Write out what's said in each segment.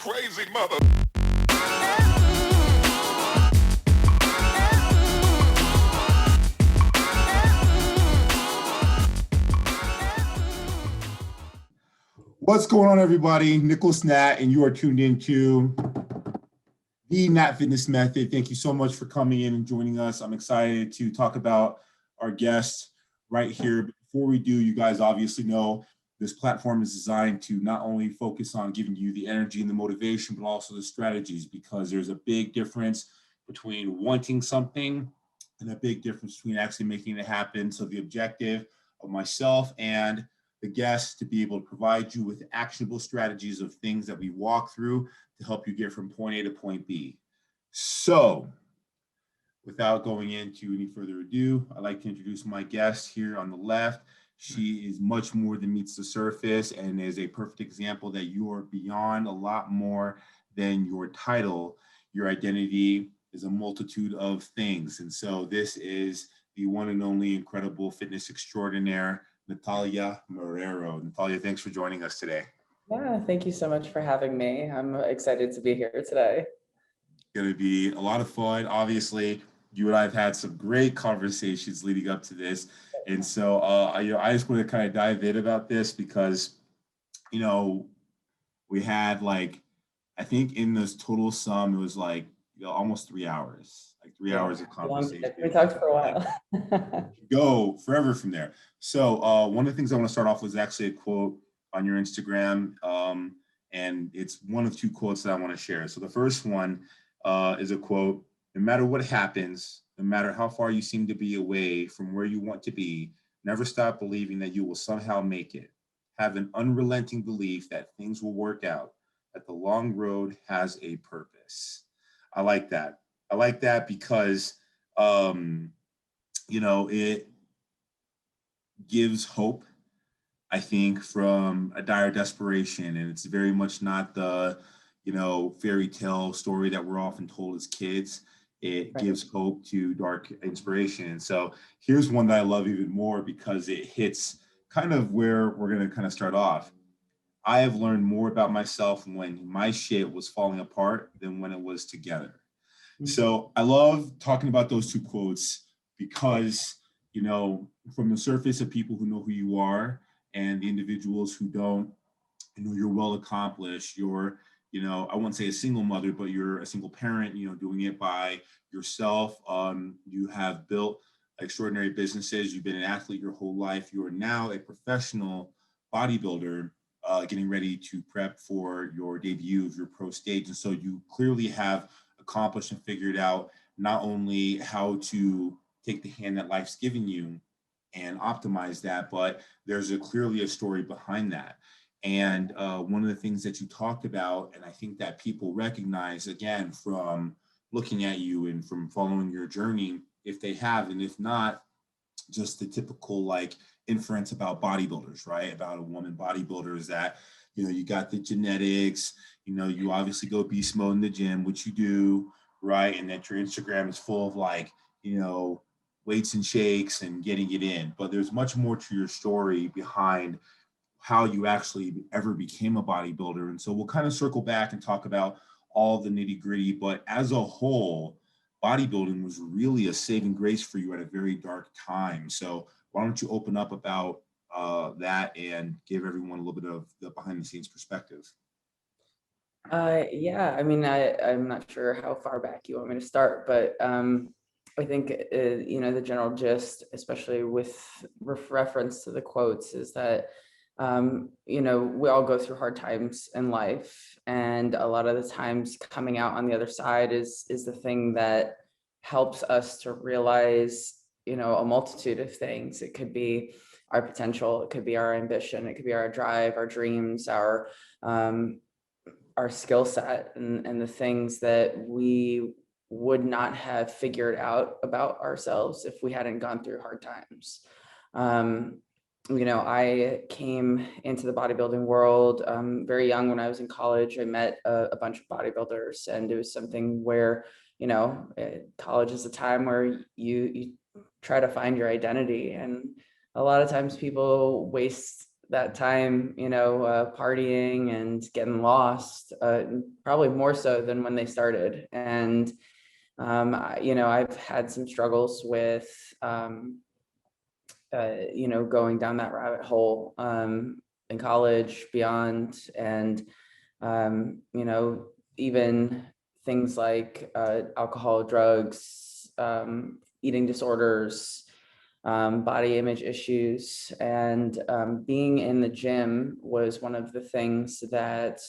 crazy mother. What's going on, everybody? Nicholas Natt, and you are tuned into the NattFitness method. Thank you so much for coming in and joining us. I'm excited to talk about our guest right here. Before we do, you guys obviously know this platform is designed to not only focus on giving you the energy and the motivation, but also the strategies, because there's a big difference between wanting something and a big difference between actually making it happen. So the objective of myself and the guests to be able to provide you with actionable strategies of things that we walk through to help you get from point A to point B. So without going into any further ado, I'd like to introduce my guest here on the left. She is much more than meets the surface and is a perfect example that you are beyond a lot more than your title. Your identity is a multitude of things. And so this is the one and only incredible fitness extraordinaire, Natalia Marrero. Natalia, thanks for joining us today. Yeah, thank you so much for having me. I'm excited to be here today. It's going to be a lot of fun. Obviously, you and I have had some great conversations leading up to this. And so I just want to kind of dive in about this because, we had I think in this total sum, it was almost 3 hours, 3 hours of conversation. We talked for a while. Go forever from there. So one of the things I want to start off with is actually a quote on your Instagram. And it's one of two quotes that I want to share. So the first one is a quote: "No matter what happens, no matter how far you seem to be away from where you want to be, never stop believing that you will somehow make it. Have an unrelenting belief that things will work out, that the long road has a purpose." I like that. I like that because, it gives hope, I think, from a dire desperation. And it's very much not the, fairy tale story that we're often told as kids. It gives hope to dark inspiration. And so here's one that I love even more because it hits kind of where we're going to kind of start off. "I have learned more about myself when my shit was falling apart than when it was together." Mm-hmm. So I love talking about those two quotes because, from the surface of people who know who you are and the individuals who don't, you're well accomplished, you're, I won't say a single mother, but you're a single parent, doing it by yourself. You have built extraordinary businesses. You've been an athlete your whole life. You are now a professional bodybuilder, getting ready to prep for your debut of your pro stage. And so you clearly have accomplished and figured out not only how to take the hand that life's given you and optimize that, but there's clearly a story behind that. And one of the things that you talked about, and I think that people recognize, again, from looking at you and from following your journey, if they have, and if not, just the typical inference about bodybuilders, right? About a woman bodybuilder is that, you got the genetics, you obviously go beast mode in the gym, which you do, right? And that your Instagram is full of weights and shakes and getting it in. But there's much more to your story behind how you actually ever became a bodybuilder. And so we'll kind of circle back and talk about all the nitty gritty, but as a whole, bodybuilding was really a saving grace for you at a very dark time. So why don't you open up about that and give everyone a little bit of the behind the scenes perspective? Yeah, I mean, I'm not sure how far back you want me to start, but I think, the general gist, especially with reference to the quotes, is that, we all go through hard times in life. And a lot of the times coming out on the other side is the thing that helps us to realize, a multitude of things. It could be our potential, it could be our ambition, it could be our drive, our dreams, our skill set, and the things that we would not have figured out about ourselves if we hadn't gone through hard times. I came into the bodybuilding world very young. When I was in college, I met a bunch of bodybuilders, and it was something where, college is a time where you try to find your identity. And a lot of times people waste that time, partying and getting lost, probably more so than when they started. And, I've had some struggles with, going down that rabbit hole, in college, beyond, and, even things like alcohol, drugs, eating disorders, body image issues. And being in the gym was one of the things that,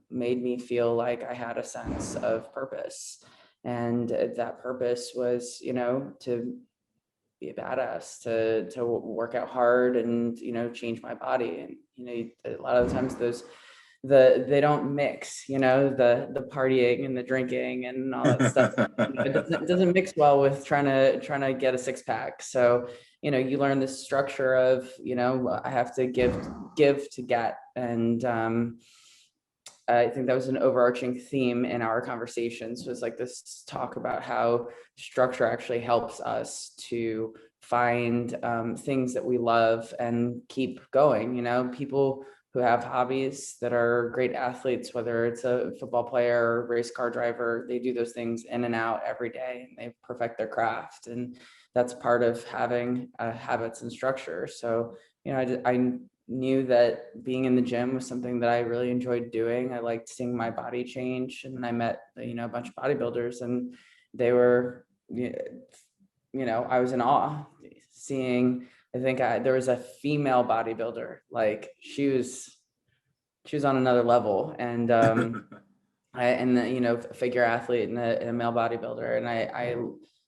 made me feel like I had a sense of purpose. And that purpose was, to be a badass, to work out hard and, change my body. And, a lot of the times they don't mix, the partying and the drinking and all that stuff. It doesn't mix well with trying to get a six pack. So, you learn this structure of, I have to give to get. And I think that was an overarching theme in our conversations, was like this talk about how structure actually helps us to find things that we love and keep going. People who have hobbies that are great athletes, whether it's a football player or race car driver, they do those things in and out every day, and they perfect their craft. And that's part of having habits and structure. So, I knew that being in the gym was something that I really enjoyed doing. I liked seeing my body change. And I met, a bunch of bodybuilders, and they were, I was in awe seeing, I think there was a female bodybuilder, like she was on another level. And a figure athlete and a male bodybuilder. And I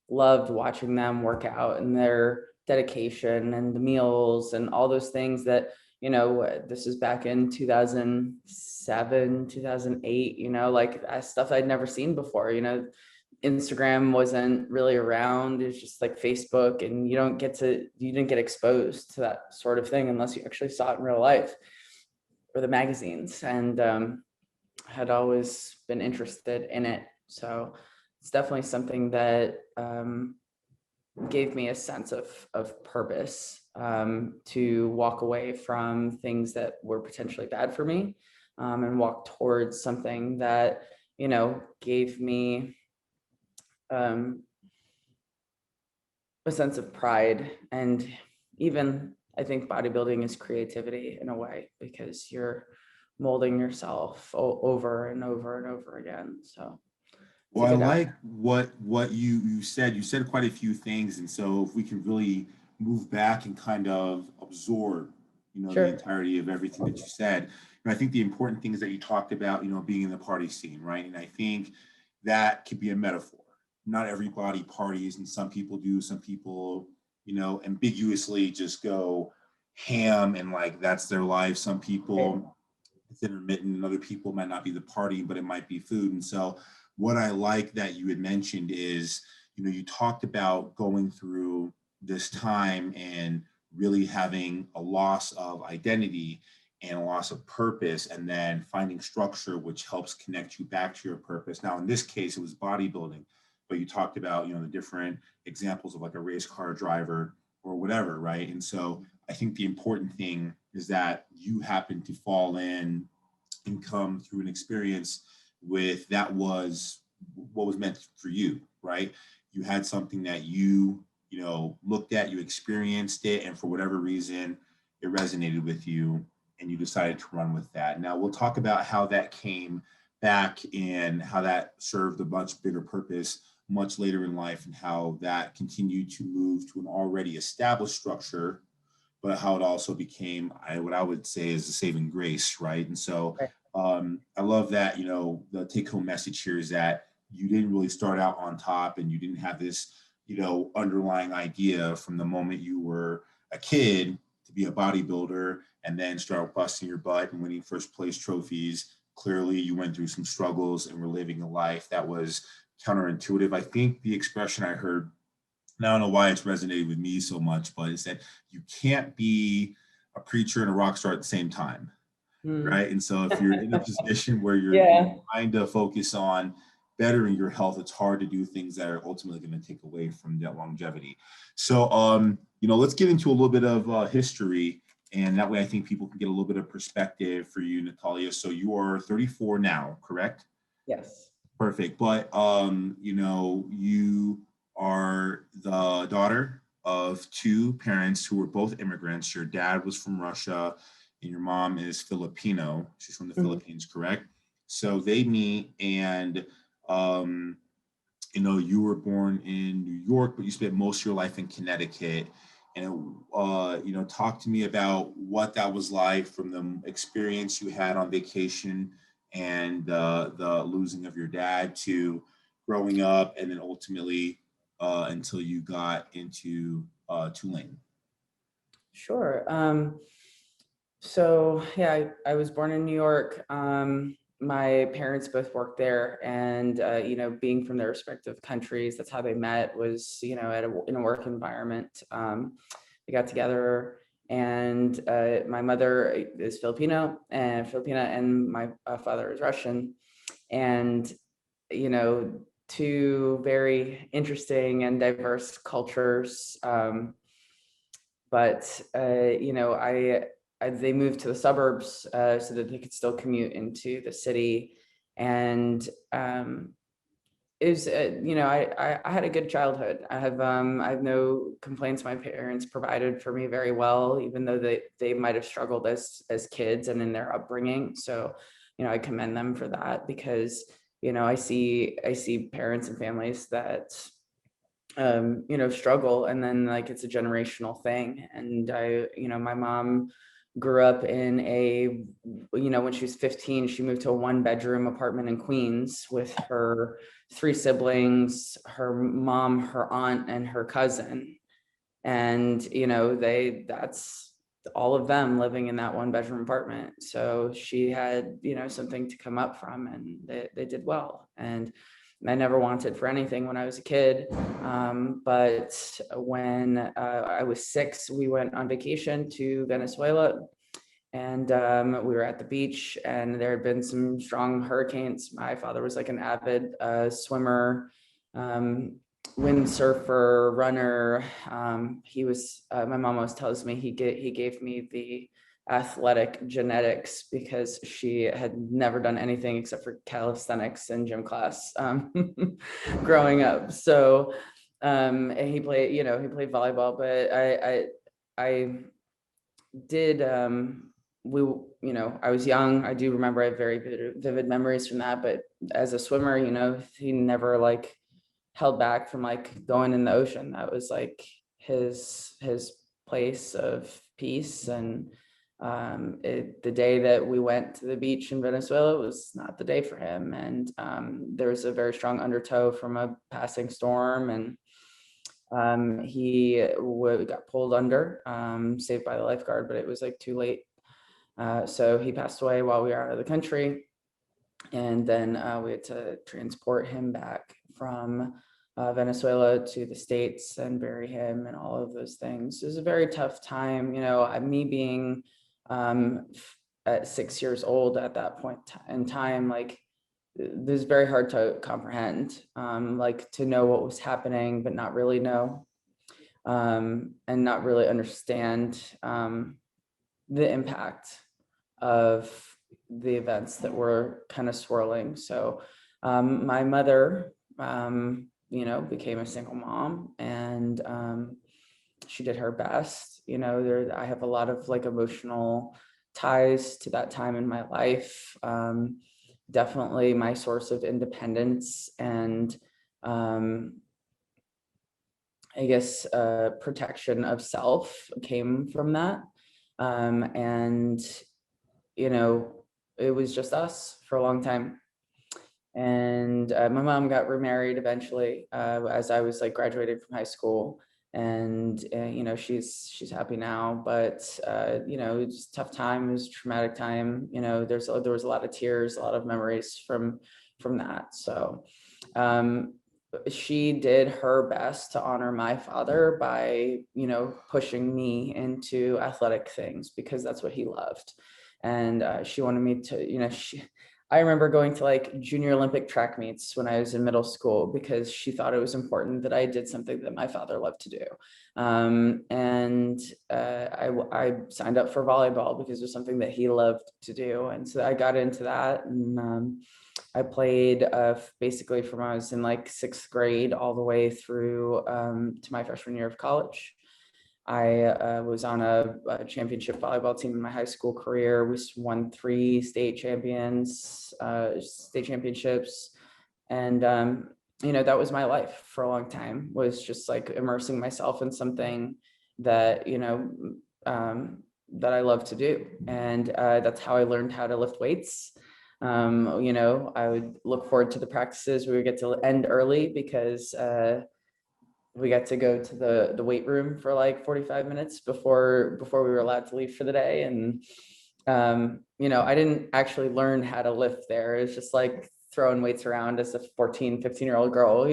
loved watching them work out, and their dedication and the meals and all those things that, this is back in 2007, 2008, like stuff I'd never seen before. Instagram wasn't really around. It's just like Facebook, and you didn't get exposed to that sort of thing unless you actually saw it in real life or the magazines. And had always been interested in it. So it's definitely something that gave me a sense of purpose, to walk away from things that were potentially bad for me, and walk towards something that, gave me a sense of pride. And even, I think bodybuilding is creativity in a way, because you're molding yourself over and over and over again. So well, I like what you said. You said quite a few things, and so if we can really move back and kind of absorb, Sure. the entirety of everything that you said. I think the important things that you talked about, being in the party scene, right? And I think that could be a metaphor. Not everybody parties, and some people do. Some people, ambiguously just go ham, and like that's their life. Some people, it's intermittent, and other people might not be the party, but it might be food. And so what I like that you had mentioned is, you talked about going through this time and really having a loss of identity and a loss of purpose, and then finding structure, which helps connect you back to your purpose. Now, in this case, it was bodybuilding, but you talked about, the different examples of like a race car driver or whatever, right? And so I think the important thing is that you happen to fall in and come through an experience with that was what was meant for you, right? You had something that you looked at, you experienced it, and for whatever reason, it resonated with you, and you decided to run with that. Now we'll talk about how that came back and how that served a much bigger purpose much later in life, and how that continued to move to an already established structure, but how it also became what I would say is a saving grace, right? And so I love that, the take home message here is that you didn't really start out on top, and you didn't have this, underlying idea from the moment you were a kid to be a bodybuilder and then start busting your butt and winning first place trophies. Clearly you went through some struggles and were living a life that was counterintuitive. I think the expression I heard, and I don't know why it's resonated with me so much, but it's that you can't be a preacher and a rock star at the same time. Right. And so if you're in a position where you're trying to focus on bettering your health, it's hard to do things that are ultimately going to take away from that longevity. So, let's get into a little bit of history And that way, I think people can get a little bit of perspective for you, Natalia. So you are 34 now, correct? Yes. Perfect. But you know, you are the daughter of two parents who were both immigrants. Your dad was from Russia, and your mom is Filipino. She's from the Mhm. Philippines, correct? So they meet, and um, you know, you were born in New York, but you spent most of your life in Connecticut. And you know, talk to me about what that was like from the experience you had on vacation and the losing of your dad to growing up, and then ultimately until you got into Tulane. Sure. So yeah, I was born in New York. My parents both worked there, and you know, being from their respective countries, that's how they met. Was, you know, in a work environment. They got together, and my mother is Filipina, and my father is Russian, and you know, two very interesting and diverse cultures. But you know, they moved to the suburbs so that they could still commute into the city, and it was you know, I had a good childhood. I have no complaints. My parents provided for me very well, even though they might have struggled as kids and in their upbringing. So you know, I commend them for that, because you know, I see parents and families that you know, struggle, and then like it's a generational thing. And you know, my mom grew up in a, you know, when she was 15, she moved to a 1-bedroom apartment in Queens with her 3 siblings, her mom, her aunt, and her cousin. And you know, that's all of them living in that 1-bedroom apartment. So she had, you know, something to come up from, and they did well. And I never wanted for anything when I was a kid. But when I was 6, we went on vacation to Venezuela, and we were at the beach, and there had been some strong hurricanes. My father was like an avid swimmer, um, windsurfer, runner. He was. My mom always tells me he gave me the athletic genetics, because she had never done anything except for calisthenics in gym class growing up. So and he played, you know, he played volleyball, but I did we, you know, I was young. I do remember, I have very vivid memories from that. But as a swimmer, you know, he never like held back from like going in the ocean. That was like his place of peace. And the day that we went to the beach in Venezuela was not the day for him. And there was a very strong undertow from a passing storm, and he got pulled under, saved by the lifeguard, but it was like too late. So he passed away while we were out of the country. And then we had to transport him back from Venezuela to the States and bury him and all of those things. It was a very tough time. You know, me being at 6 years old at that point in time, like, this is very hard to comprehend, like to know what was happening, but not really know, and not really understand the impact of the events that were kind of swirling. So my mother, you know, became a single mom, and she did her best. You know, I have a lot of like emotional ties to that time in my life. Definitely my source of independence and I guess protection of self came from that. And you know, it was just us for a long time. And my mom got remarried eventually as I was like graduating from high school. And you know, she's happy now. But you know, it was a tough time. It was a traumatic time. You know, there was a lot of tears, a lot of memories from that. So she did her best to honor my father by, you know, pushing me into athletic things, because that's what he loved. And she wanted me to, you know, I remember going to like junior Olympic track meets when I was in middle school because she thought it was important that I did something that my father loved to do. And I signed up for volleyball because it was something that he loved to do. And so I got into that, and I played basically from I was in like sixth grade all the way through to my freshman year of college. I was on a championship volleyball team in my high school career. We won 3 state championships. And, that was my life for a long time, was just like immersing myself in something that, that I love to do. And that's how I learned how to lift weights. I would look forward to the practices. We would get to end early because we got to go to the weight room for like 45 minutes before we were allowed to leave for the day. And I didn't actually learn how to lift there. It's just like throwing weights around as a 14, 15-year-old girl.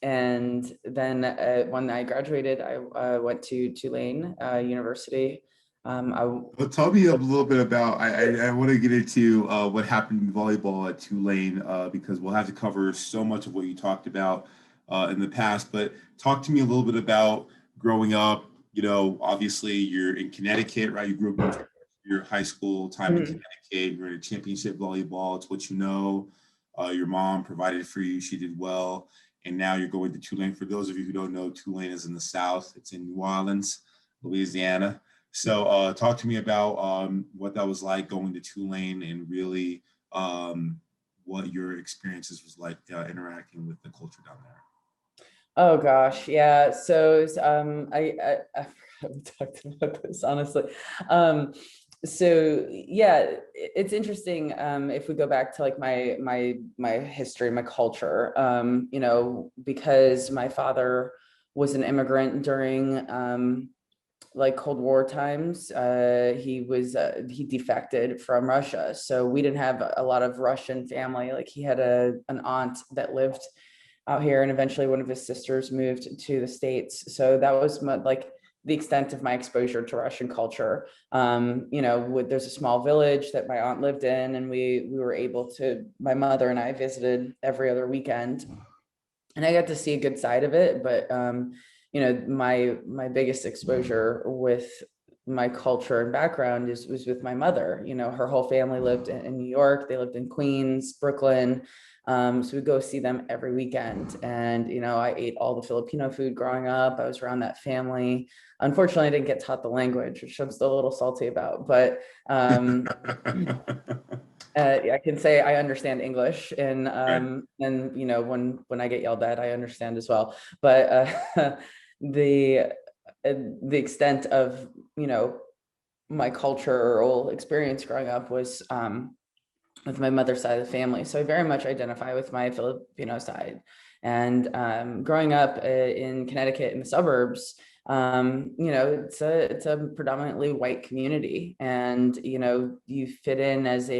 And then when I graduated, I went to Tulane University. Well, tell me a little bit about, I want to get into what happened in volleyball at Tulane, because we'll have to cover so much of what you talked about in the past, but talk to me a little bit about growing up. Obviously you're in Connecticut, right? You grew up in your high school time in Connecticut, you're in a championship volleyball. It's what you know. Your mom provided for you, she did well. And now you're going to Tulane. For those of you who don't know, Tulane is in the South. It's in New Orleans, Louisiana. So talk to me about what that was like going to Tulane, and really what your experiences was like interacting with the culture down there. Oh gosh, yeah. So I forgot we talked about this, honestly. So yeah, it's interesting. If we go back to like my history, my culture, because my father was an immigrant during like Cold War times. He defected from Russia, so we didn't have a lot of Russian family. Like he had an aunt that lived out here, and eventually one of his sisters moved to the States. So that was like the extent of my exposure to Russian culture. There's a small village that my aunt lived in, and we were able to, my mother and I visited every other weekend, and I got to see a good side of it. But my biggest exposure with my culture and background was with my mother. Her whole family lived in New York. They lived in Queens, Brooklyn. So we go see them every weekend. And, I ate all the Filipino food growing up. I was around that family. Unfortunately, I didn't get taught the language, which I'm still a little salty about, but I can say I understand English, and when I get yelled at, I understand as well. But the extent of my cultural experience growing up was with my mother's side of the family. So I very much identify with my Filipino side. And growing up in Connecticut in the suburbs, it's a predominantly white community, and you fit in as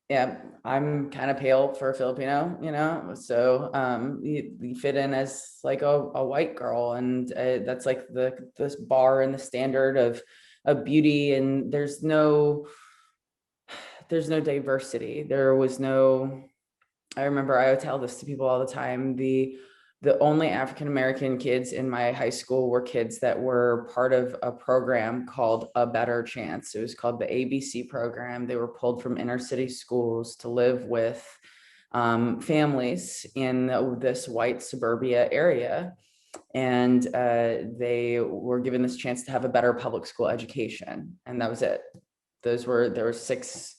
yeah, I'm kind of pale for a Filipino, so you fit in as like a white girl, and that's like this bar and the standard of beauty, and there's no diversity. I remember I would tell this to people all the time. The only African American kids in my high school were kids that were part of a program called A Better Chance. It was called the ABC program. They were pulled from inner city schools to live with families in this white suburbia area. And they were given this chance to have a better public school education. And that was it. There were six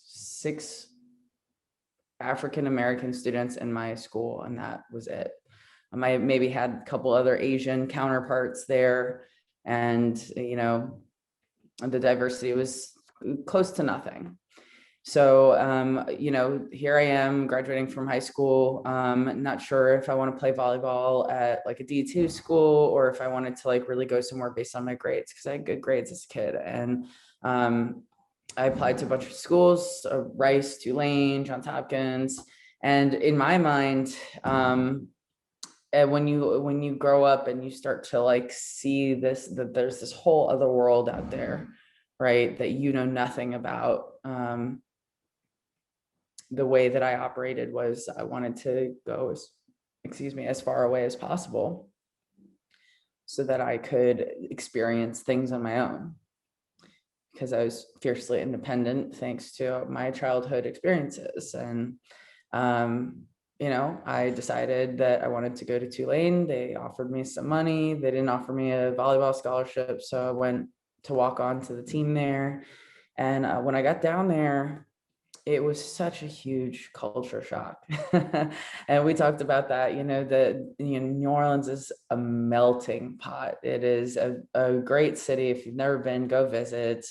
African American students in my school, and that was it. I maybe had a couple other Asian counterparts there, and the diversity was close to nothing. So here I am graduating from high school. Not sure if I want to play volleyball at like a D2 school, or if I wanted to like really go somewhere based on my grades, because I had good grades as a kid. And I applied to a bunch of schools, Rice, Tulane, Johns Hopkins. And in my mind, and when you grow up and you start to like see that there's this whole other world out there, right? That you know nothing about. The way that I operated was I wanted to go as far away as possible so that I could experience things on my own, because I was fiercely independent thanks to my childhood experiences. And I decided that I wanted to go to Tulane. They offered me some money. They didn't offer me a volleyball scholarship, so I went to walk on to the team there. And when I got down there, it was such a huge culture shock. And we talked about that, New Orleans is a melting pot. It is a great city. If you've never been, go visit.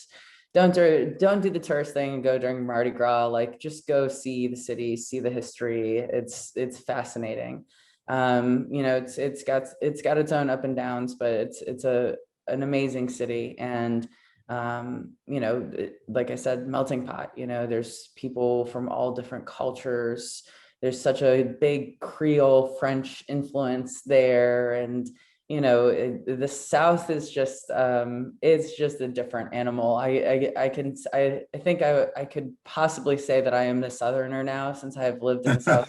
Don't do the tourist thing and go during Mardi Gras. Like, just go see the city, see the history. It's fascinating. It's got its own up and downs, but it's an amazing city. And like I said, melting pot. There's people from all different cultures. There's such a big Creole French influence there. And the South is just it's just a different animal. I think I could possibly say that I am the Southerner now, since I have lived in the South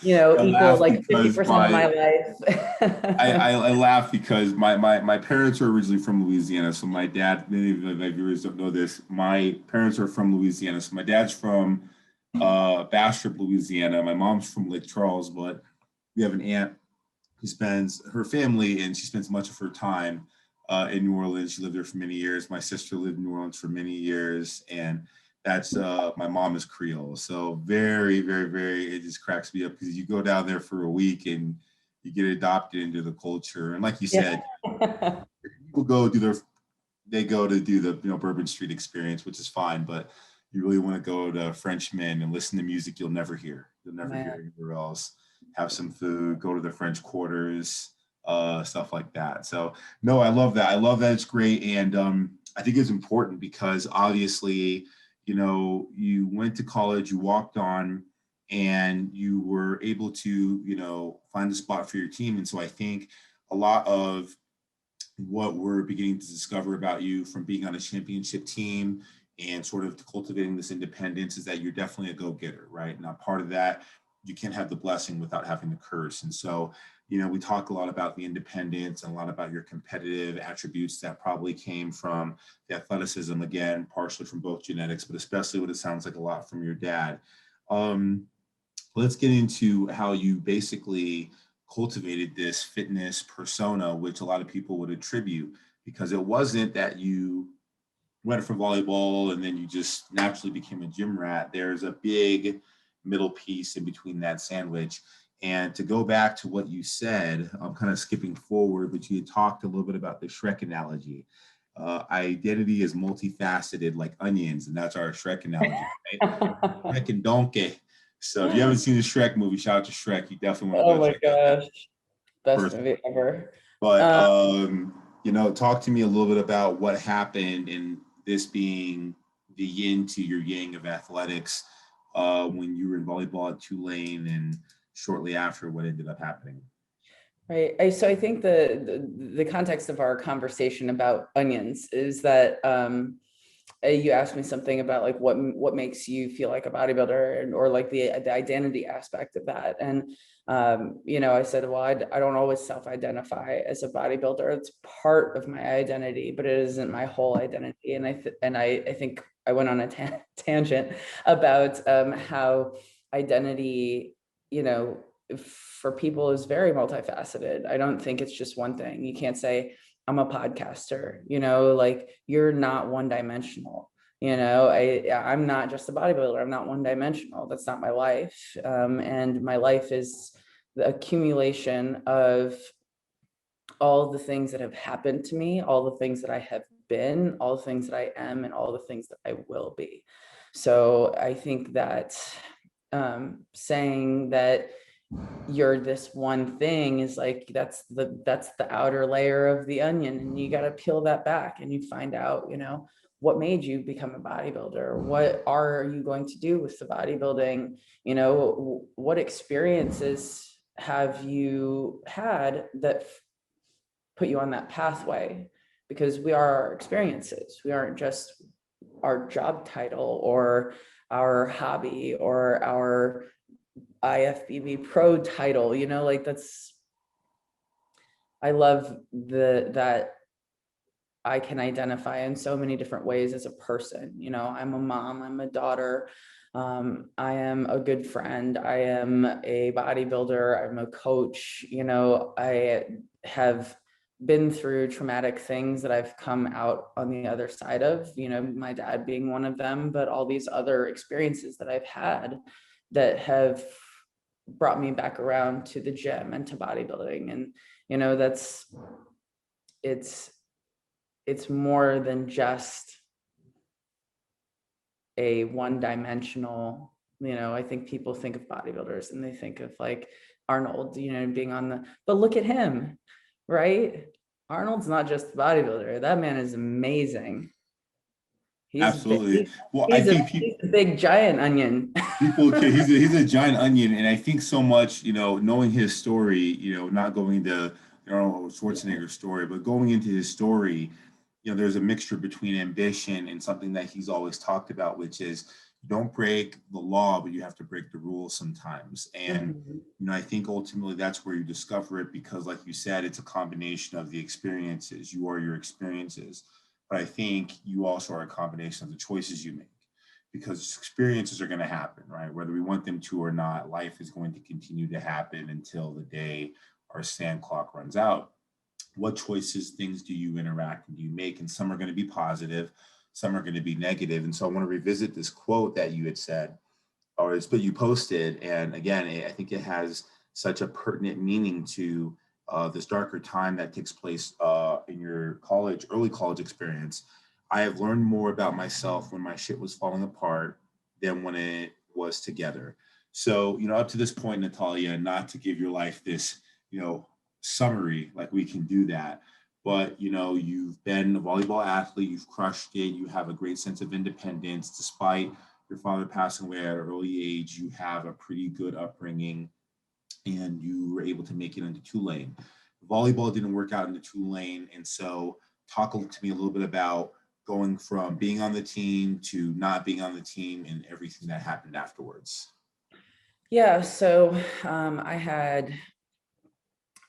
I equal laugh like because 50% of my life. I laugh because my parents are originally from Louisiana. So my dad, many of my viewers don't know this. My parents are from Louisiana. So my dad's from Bastrop, Louisiana. My mom's from Lake Charles, but we have an aunt who spends her family, and she spends much of her time in New Orleans. She lived there for many years. My sister lived in New Orleans for many years, and that's my mom is Creole. So very, very, very, it just cracks me up because you go down there for a week and you get adopted into the culture. And like you said, Yeah. people they go to do the Bourbon Street experience, which is fine, but you really want to go to Frenchmen and listen to music you'll never hear. You'll never hear anywhere else. Have some food, go to the French Quarters, stuff like that. So no, I love that. I love that. It's great. And I think it's important because obviously, you went to college, you walked on, and you were able to, find a spot for your team. And so I think a lot of what we're beginning to discover about you from being on a championship team and sort of cultivating this independence is that you're definitely a go-getter, right? Now, part of that, you can't have the blessing without having the curse. And so, we talk a lot about the independence and a lot about your competitive attributes that probably came from the athleticism, again, partially from both genetics, but especially what it sounds like a lot from your dad. Let's get into how you basically cultivated this fitness persona, which a lot of people would attribute, because it wasn't that you went from volleyball and then you just naturally became a gym rat. There's a big middle piece in between that sandwich. And to go back to what you said, I'm kind of skipping forward, but you had talked a little bit about the Shrek analogy. Identity is multifaceted like onions, and that's our Shrek analogy, right? Shrek and donkey. So if you haven't seen the Shrek movie, shout out to Shrek. You definitely want to Oh go my check out that gosh. Best first. movie ever. But Um, talk to me a little bit about what happened in this being the yin to your yang of athletics when you were in volleyball at Tulane and shortly after what ended up happening. right. So I think the context of our conversation about onions is that you asked me something about like what makes you feel like a bodybuilder, or like the identity aspect of that. And I said, well, I don't always self-identify as a bodybuilder. It's part of my identity, but it isn't my whole identity. And I think I went on a tangent about how identity, for people is very multifaceted. I don't think it's just one thing. You can't say I'm a podcaster, like you're not one dimensional. I'm not just a bodybuilder. I'm not one dimensional. That's not my life. And my life is the accumulation of all the things that have happened to me, all the things that I have been, all the things that I am, and all the things that I will be. So I think that saying that you're this one thing is like that's the outer layer of the onion, and you got to peel that back and you find out what made you become a bodybuilder. What are you going to do with the bodybuilding? What experiences have you had that put you on that pathway, because we are our experiences. We aren't just our job title or our hobby or our IFBB pro title, like I love that I can identify in so many different ways as a person. I'm a mom, I'm a daughter, I am a good friend, I am a bodybuilder, I'm a coach. I have been through traumatic things that I've come out on the other side of, my dad being one of them, but all these other experiences that I've had that have brought me back around to the gym and to bodybuilding. And, it's more than just a one-dimensional, I think people think of bodybuilders and they think of like Arnold, being but look at him, right? Arnold's not just a bodybuilder. That man is amazing. He's Absolutely. big, Well, I he's think a big giant onion. people okay, he's a giant onion, and I think so much, knowing his story, not going into Schwarzenegger's story, but going into his story, there's a mixture between ambition and something that he's always talked about, which is you don't break the law, but you have to break the rules sometimes. And I think ultimately that's where you discover it, because like you said, it's a combination of the experiences. You are your experiences, but I think you also are a combination of the choices you make, because experiences are going to happen, right? Whether we want them to or not, life is going to continue to happen until the day our sand clock runs out. What choices, things do you interact and do you make? And some are going to be positive, some are going to be negative. And so I want to revisit this quote that you had said, or it's but you posted. And again, I think it has such a pertinent meaning to this darker time that takes place in your early college experience. I have learned more about myself when my shit was falling apart than when it was together. So, up to this point, Natalia, not to give your life this, summary, like we can do that. But, you've been a volleyball athlete, you've crushed it, you have a great sense of independence, despite your father passing away at an early age, you have a pretty good upbringing, and you were able to make it into Tulane. Volleyball didn't work out into Tulane. And so talk to me a little bit about going from being on the team to not being on the team and everything that happened afterwards. Yeah, so I had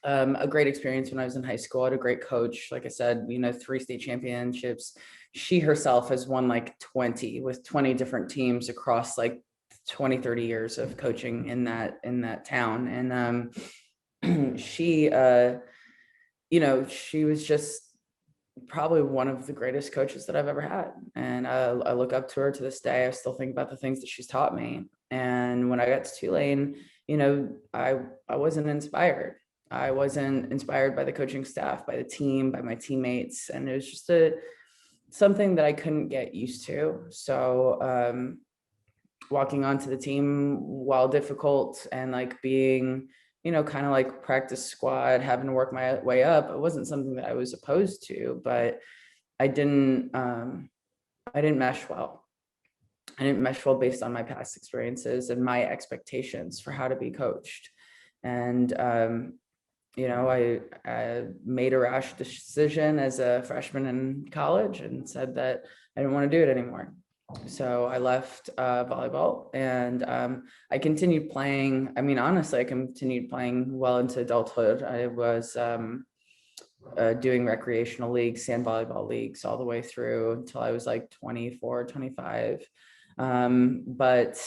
a great experience when I was in high school. I had a great coach. Like I said, 3 state championships. She herself has won like 20 with 20 different teams across like 20, 30 years of coaching in that town. And she, she was just probably one of the greatest coaches that I've ever had. And I look up to her to this day. I still think about the things that she's taught me. And when I got to Tulane, I wasn't inspired. I wasn't inspired by the coaching staff, by the team, by my teammates. And it was just something that I couldn't get used to. So walking onto the team, while difficult and like being, kind of like practice squad, having to work my way up, it wasn't something that I was opposed to, but I didn't mesh well. I didn't mesh well based on my past experiences and my expectations for how to be coached. And I made a rash decision as a freshman in college and said that I didn't want to do it anymore. So I left volleyball, and I continued playing. I mean, honestly, I continued playing well into adulthood. I was doing recreational leagues, sand volleyball leagues, all the way through until I was like 24, 25. But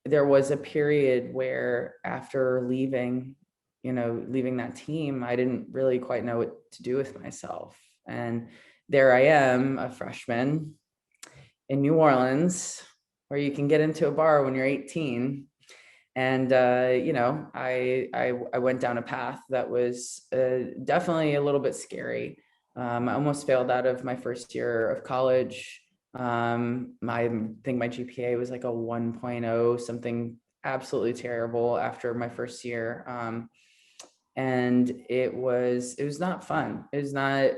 there was a period where after leaving that team, I didn't really quite know what to do with myself. And there I am, a freshman in New Orleans, where you can get into a bar when you're 18. And, I went down a path that was definitely a little bit scary. I almost failed out of my first year of college. I think my GPA was like a 1.0, something absolutely terrible after my first year. And it was not fun. It was not,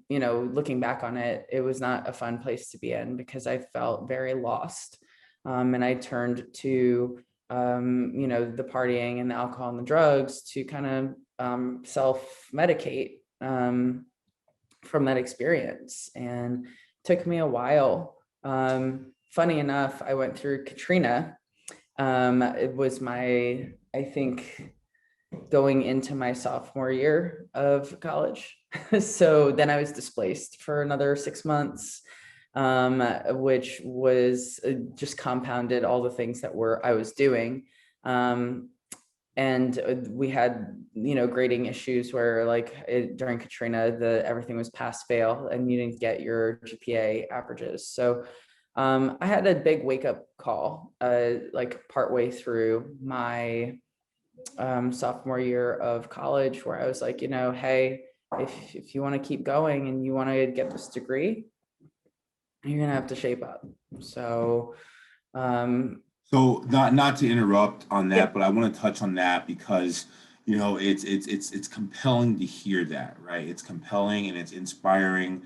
looking back on it, it was not a fun place to be in, because I felt very lost. And I turned to, the partying and the alcohol and the drugs to kind of self-medicate from that experience. And it took me a while. Funny enough, I went through Katrina. It was I think, going into my sophomore year of college. So then I was displaced for another 6 months, which was just compounded all the things that I was doing. And we had, grading issues where during Katrina, everything was pass fail and you didn't get your GPA averages. So I had a big wake up call, partway through my sophomore year of college, where I was like, hey, if you want to keep going and you want to get this degree, you're gonna have to shape up. So So not to interrupt on yeah, that, but I want to touch on that because it's compelling to hear that, right? It's compelling and it's inspiring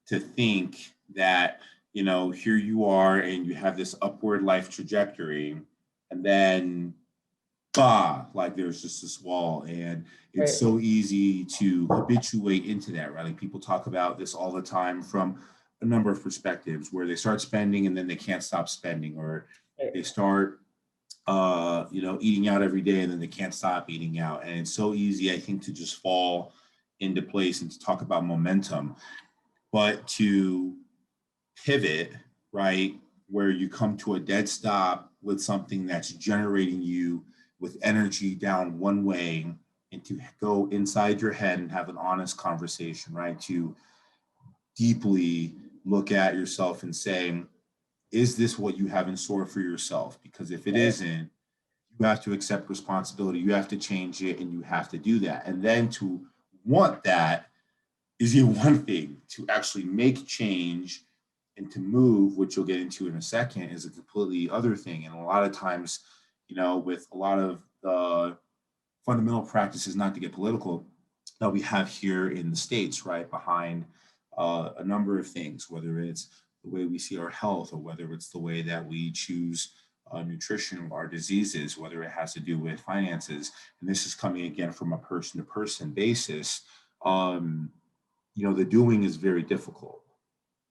to think that, here you are and you have this upward life trajectory, and then bah, like there's just this wall, and it's right, so easy to habituate into that, right? Like people talk about this all the time from a number of perspectives, where they start spending and then they can't stop spending, or right. they start eating out every day and then they can't stop eating out. And it's so easy, I think, to just fall into place and to talk about momentum, but to pivot, right, where you come to a dead stop with something that's generating you with energy down one way, and to go inside your head and have an honest conversation, right? To deeply look at yourself and say, is this what you have in store for yourself? Because if it Right. isn't, you have to accept responsibility. You have to change it and you have to do that. And then to want that is the one thing. To actually make change and to move, which you'll get into in a second, is a completely other thing. And a lot of times, with a lot of the fundamental practices, not to get political, that we have here in the States, right, behind a number of things, whether it's the way we see our health, or whether it's the way that we choose nutrition of our diseases, whether it has to do with finances. And this is coming again from a person to person basis. Um, the doing is very difficult.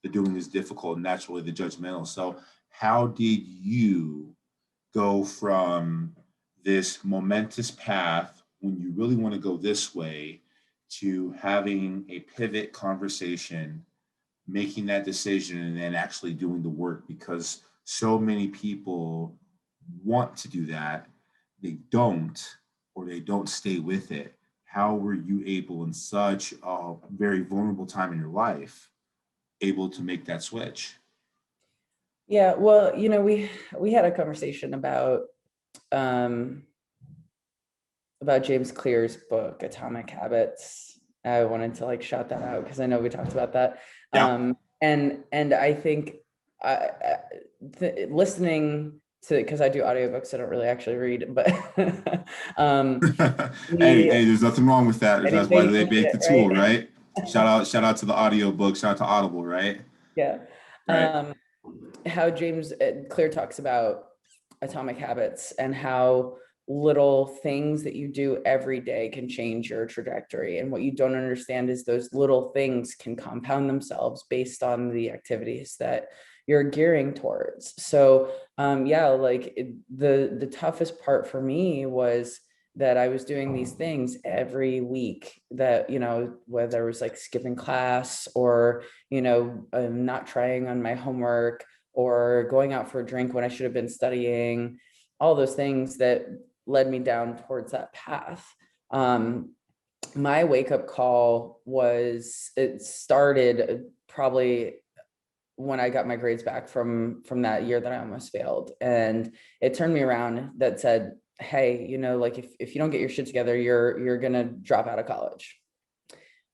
The doing is difficult, and that's really the judgmental. So, how did you go from this momentous path when you really want to go this way to having a pivot conversation, making that decision, and then actually doing the work? Because so many people want to do that, they don't, or they don't stay with it. How were you able, in such a very vulnerable time in your life, able to make that switch? Yeah, well, we had a conversation um about James Clear's book, Atomic Habits. I wanted to shout that out because I know we talked about that. Yeah. And I think listening to, because I do audiobooks, I don't really actually read, but Hey, the there's nothing wrong with that. That's why anything they you make need the it, tool, right? right? Shout out to the audiobook, shout out to Audible, right? Yeah. Right. How James Clear talks about atomic habits and how little things that you do every day can change your trajectory. And what you don't understand is those little things can compound themselves based on the activities that you're gearing towards. So the toughest part for me was that I was doing these things every week, that, whether it was skipping class, or, not trying on my homework, or going out for a drink when I should have been studying, all those things that led me down towards that path. My wake up call it started probably when I got my grades back from that year that I almost failed. And it turned me around, that said, hey, if you don't get your shit together, you're going to drop out of college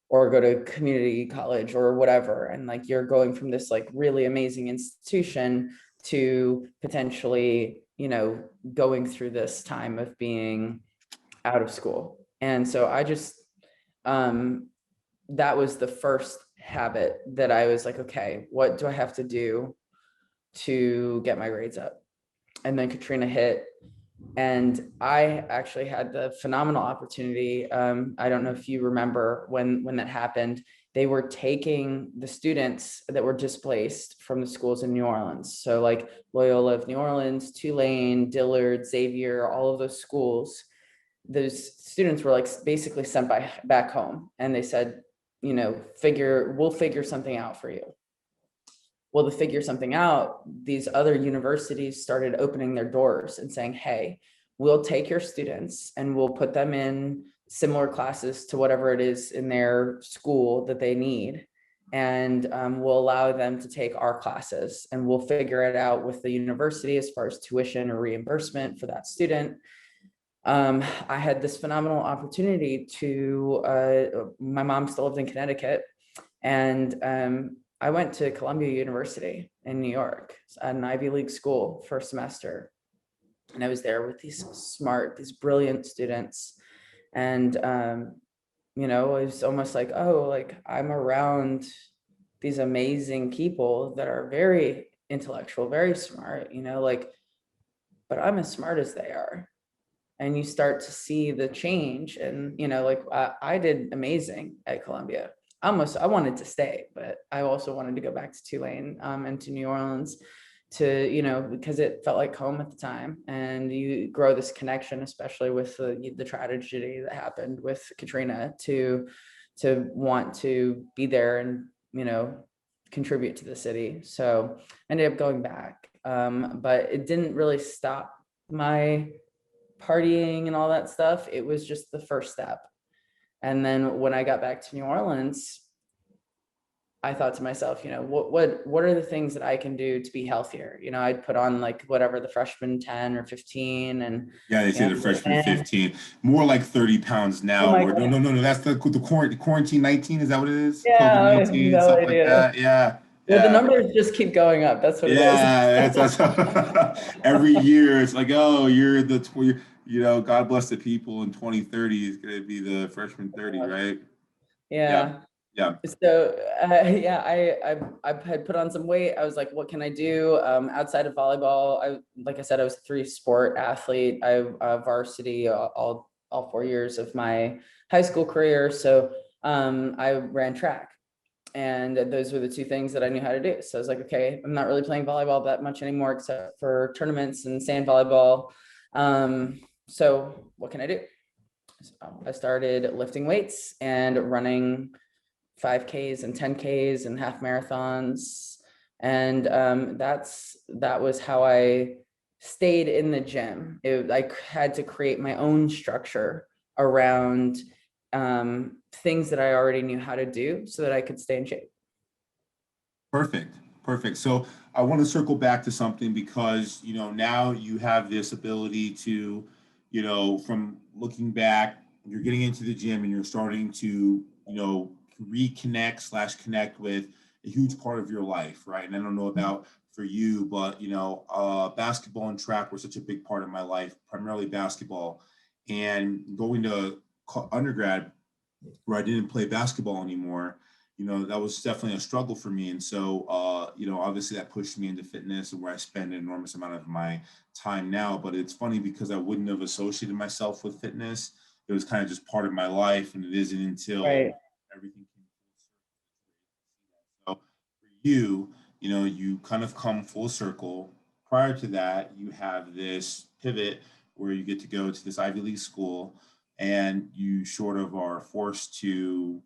or go to community college or whatever. And you're going from this really amazing institution to potentially, going through this time of being out of school. And so I just, that was the first habit that I was like, okay, what do I have to do to get my grades up? And then Katrina hit. And I actually had the phenomenal opportunity. I don't know if you remember when that happened. They were taking the students that were displaced from the schools in New Orleans. So like Loyola of New Orleans, Tulane, Dillard, Xavier, all of those schools. Those students were like basically sent back home, and they said, we'll figure something out for you. Well, to figure something out, these other universities started opening their doors and saying, hey, we'll take your students and we'll put them in similar classes to whatever it is in their school that they need. And we'll allow them to take our classes, and we'll figure it out with the university as far as tuition or reimbursement for that student. I had this phenomenal opportunity my mom still lived in Connecticut, and I went to Columbia University in New York, an Ivy League school, for a semester. And I was there with these brilliant students. And, it was almost like, oh, like I'm around these amazing people that are very intellectual, very smart, but I'm as smart as they are. And you start to see the change. And, I did amazing at Columbia. I wanted to stay, but I also wanted to go back to Tulane and to New Orleans because it felt like home at the time. And you grow this connection, especially with the tragedy that happened with Katrina, to want to be there and, contribute to the city. So I ended up going back, but it didn't really stop my partying and all that stuff. It was just the first step. And then when I got back to New Orleans, I thought to myself, what are the things that I can do to be healthier? I'd put on like whatever, the freshman 10 or 15, and Yeah, they say the freshman 15, more like 30 pounds oh now. my Or no, God. no, no, no. That's the quarantine 19. Is that what it is? COVID Yeah, I have 19, no stuff like idea. that. Yeah, Well, the yeah, numbers just keep going up. That's what it is. yeah. That's every year. It's like, oh, God bless the people in 2030 is going to be the freshman 30, right? Yeah, Yeah. yeah. So yeah, I had put on some weight. I was like, what can I do outside of volleyball? Like I said, I was a 3-sport athlete. I varsity all 4 years of my high school career. So I ran track, and those were the two things that I knew how to do. So I was like, okay, I'm not really playing volleyball that much anymore, except for tournaments and sand volleyball. So what can I do? So I started lifting weights and running 5Ks and 10Ks and half marathons. And that was how I stayed in the gym. I had to create my own structure around things that I already knew how to do so that I could stay in shape. Perfect. Perfect. So I want to circle back to something because, now you have this ability to, from looking back, you're getting into the gym and you're starting to, reconnect slash connect with a huge part of your life, right? And I don't know about for you, but, basketball and track were such a big part of my life, primarily basketball. And going to undergrad where I didn't play basketball anymore, that was definitely a struggle for me. And so, obviously that pushed me into fitness and where I spend an enormous amount of my time now. But it's funny because I wouldn't have associated myself with fitness. It was kind of just part of my life. And it isn't until Right. everything came full circle. So for you, you kind of come full circle. Prior to that, you have this pivot where you get to go to this Ivy League school and you sort of are forced to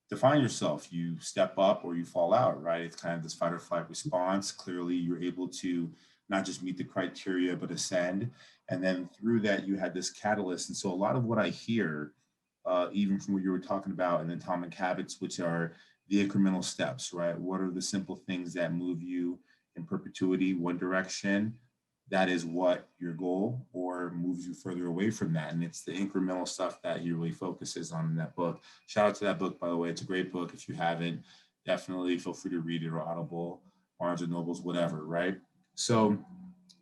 define yourself. You step up or you fall out, right? It's kind of this fight or flight response. Clearly, you're able to not just meet the criteria, but ascend. And then through that, you had this catalyst. And so a lot of what I hear, even from what you were talking about in Atomic Habits, which are the incremental steps, right? What are the simple things that move you in perpetuity, one direction? That is what your goal or moves you further away from that. And it's the incremental stuff that he really focuses on in that book. Shout out to that book, by the way. It's a great book. If you haven't, definitely feel free to read it or Audible, Barnes and Nobles, whatever, right? So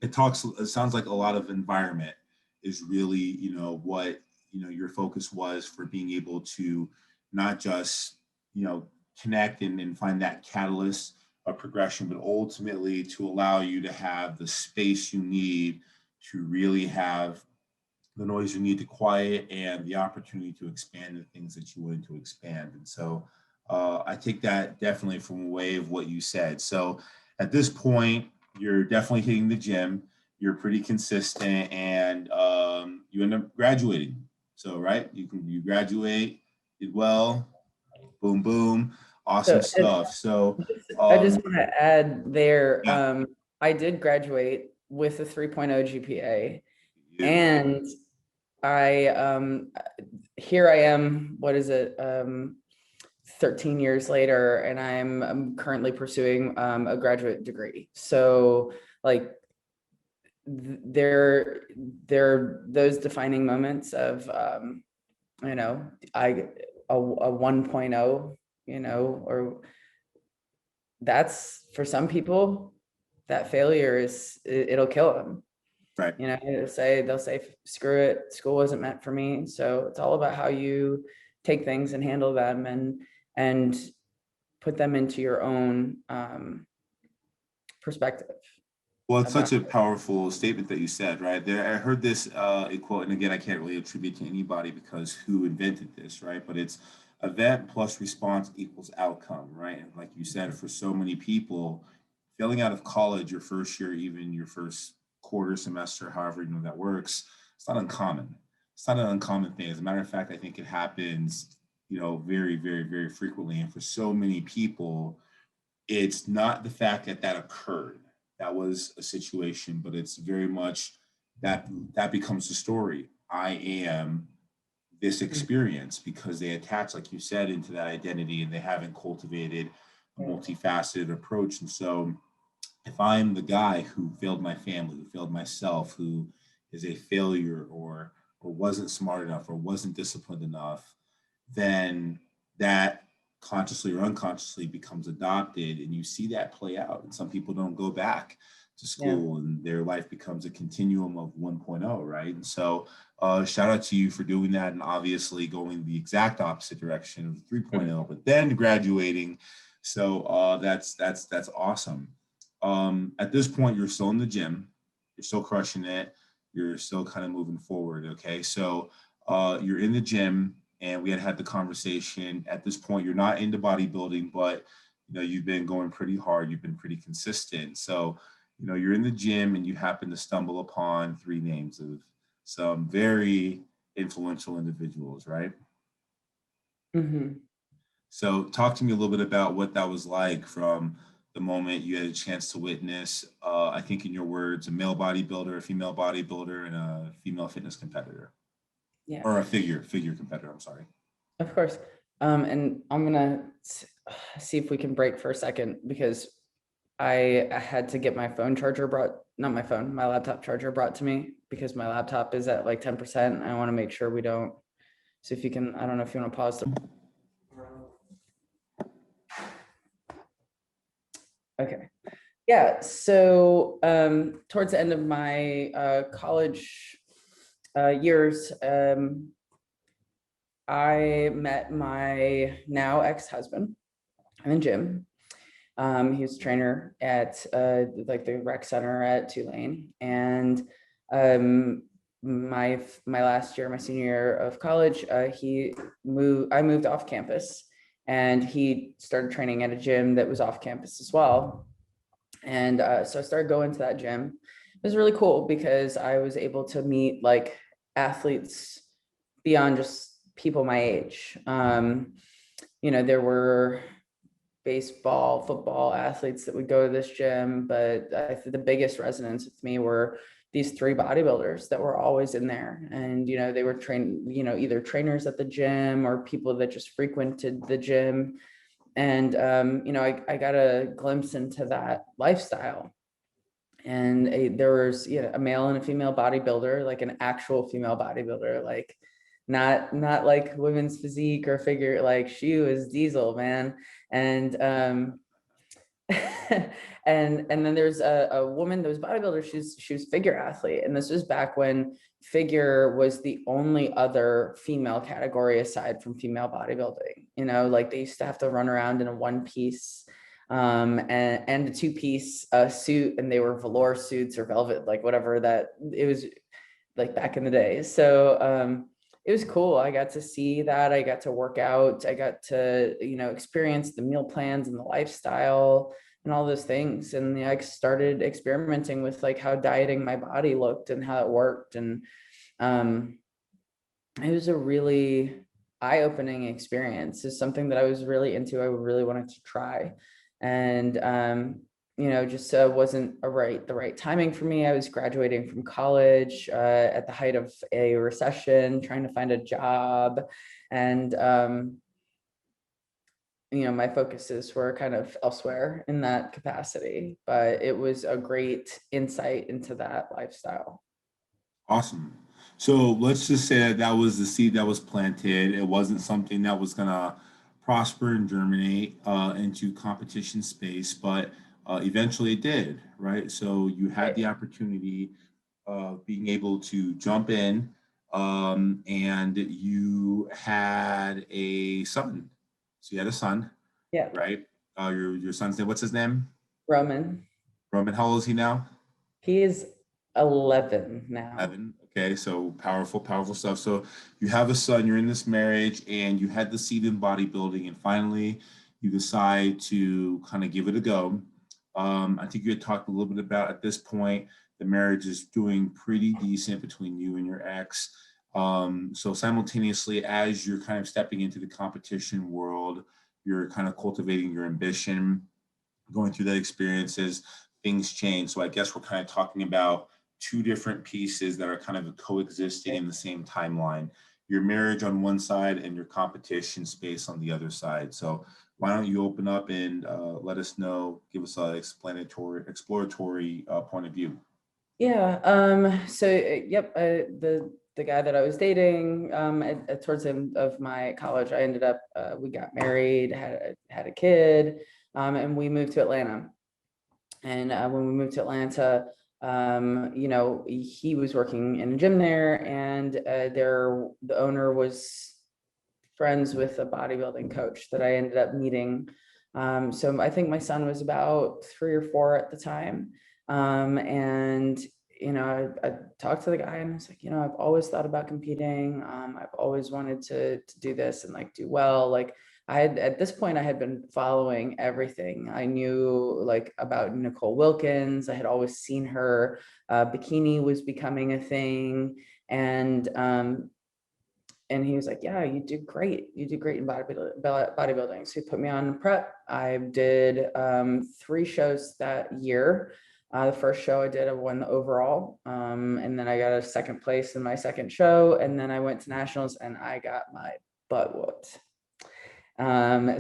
it sounds like a lot of environment is really, what, your focus was for being able to not just, connect and find that catalyst of progression, but ultimately to allow you to have the space you need to really have the noise you need to quiet and the opportunity to expand the things that you wanted to expand. And so I take that definitely from a way of what you said. So at this point, you're definitely hitting the gym. You're pretty consistent, and you end up graduating. So right, you graduate, did well, boom, boom, awesome So stuff. So I just um, want to add there, yeah, I did graduate with a 3.0 GPA, you, and I here I am, what is it? 13 years later, and I'm currently pursuing a graduate degree. So like there those defining moments of you know, a 1.0, you know, or that's for some people, that failure it'll kill them. right. You know, they'll say, screw it, school wasn't meant for me. So it's all about how you take things and handle them and put them into your own perspective Well, it's about. such a powerful statement that you said, right there. I heard this quote, and again, I can't really attribute to anybody because who invented this, right? But it's event plus response equals outcome, right? And like you said, for so many people, failing out of college, your first year, even your first quarter semester, however you know that works, it's not uncommon. It's not an uncommon thing. As a matter of fact, I think it happens, very, very, very frequently. And for so many people, it's not the fact that that occurred, that was a situation, but it's very much that becomes the story. I am this experience because they attach, like you said, into that identity, and they haven't cultivated a multifaceted approach. And so if I'm the guy who failed my family, who failed myself, who is a failure, or wasn't smart enough or wasn't disciplined enough, then that consciously or unconsciously becomes adopted, and you see that play out. And some people don't go back to Yeah. school, and their life becomes a continuum of 1.0, right? And so shout out to you for doing that, and obviously going the exact opposite direction of 3.0, but then graduating. So that's awesome. At this point, you're still in the gym, you're still crushing it, you're still kind of moving forward. Okay, so you're in the gym, and we had the conversation. At this point, you're not into bodybuilding, but you've been going pretty hard, you've been pretty consistent. So you're in the gym, and you happen to stumble upon three names of some very influential individuals, right? Mm-hmm. So talk to me a little bit about what that was like from the moment you had a chance to witness, I think in your words, a male bodybuilder, a female bodybuilder, and a female fitness competitor, Yeah, or a figure competitor. I'm sorry. of course. And I'm gonna see if we can break for a second because I had to get my phone charger not my phone, my laptop charger brought to me because my laptop is at like 10%. I want to make sure we don't. So if you can, I don't know if you want to pause. Okay. Yeah. So towards the end of my college years, I met my now ex-husband in the gym. He was a trainer at like the rec center at Tulane, and my last year, my senior year of college, I moved off campus, and he started training at a gym that was off campus as well. And so I started going to that gym. It was really cool because I was able to meet like athletes beyond just people my age. There were baseball, football athletes that would go to this gym, but I think the biggest resonance with me were these three bodybuilders that were always in there. And, they were trained, either trainers at the gym or people that just frequented the gym. And, I got a glimpse into that lifestyle. And there was, a male and a female bodybuilder, like an actual female bodybuilder, like not like women's physique or figure, like she was diesel, man. And and then there's a woman that was bodybuilder. She was figure athlete, and this was back when figure was the only other female category aside from female bodybuilding. Like they used to have to run around in a one piece. and a two-piece suit, and they were velour suits or velvet, like whatever that it was, like back in the day. So it was cool. I got to see that. I got to work out. I got to, experience the meal plans and the lifestyle and all those things. And I started experimenting with like how dieting my body looked and how it worked. And it was a really eye-opening experience. It's something that I was really into. I really wanted to try. And just wasn't the right timing for me. I was graduating from college at the height of a recession, trying to find a job. And my focuses were kind of elsewhere in that capacity, but it was a great insight into that lifestyle. Awesome. So let's just say that that was the seed that was planted. It wasn't something that was gonna prosper and germinate into competition space, but eventually it did, right? So you had Right. the opportunity of being able to jump in, and you had a son. So you had a son, Yeah. right? Your son's name. What's his name? Roman. Roman. How old is he now? He is 11 now. Evan. Okay, so powerful, powerful stuff. So you have a son, you're in this marriage, and you had the seed in bodybuilding, and finally you decide to kind of give it a go. I think you had talked a little bit about at this point, the marriage is doing pretty decent between you and your ex. So simultaneously, as you're kind of stepping into the competition world, you're kind of cultivating your ambition, going through that experiences, things change. So I guess we're kind of talking about two different pieces that are kind of coexisting in the same timeline. Your marriage on one side and your competition space on the other side. So why don't you open up and let us know, give us an exploratory point of view. Yeah. Yep. The guy that I was dating towards the end of my college, I ended up we got married, had a kid, and we moved to Atlanta. And when we moved to Atlanta, he was working in a gym there, and the owner was friends with a bodybuilding coach that I ended up meeting. So I think my son was about 3 or 4 at the time. And I talked to the guy and I was like, I've always thought about competing. I've always wanted to do this and like do well. Like at this point, I had been following everything. I knew like about Nicole Wilkins. I had always seen her. Bikini was becoming a thing. And he was like, yeah, you do great. You do great in bodybuilding. So he put me on prep. I did 3 shows that year. The first show I did, I won the overall. And then I got a second place in my second show. And then I went to nationals and I got my butt whooped.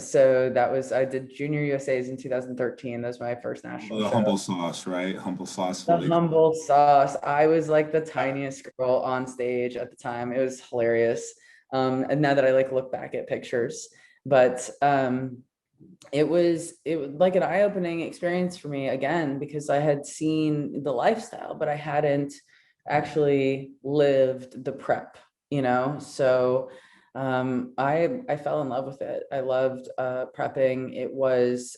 So I did Junior USA's in 2013. That was my first national The show. humble sauce, right? Humble sauce. The What they call humble sauce. I was like the tiniest girl on stage at the time. It was hilarious. And now that I like look back at pictures, but it was like an eye-opening experience for me again, because I had seen the lifestyle, but I hadn't actually lived the prep, So I fell in love with it. I loved prepping. It was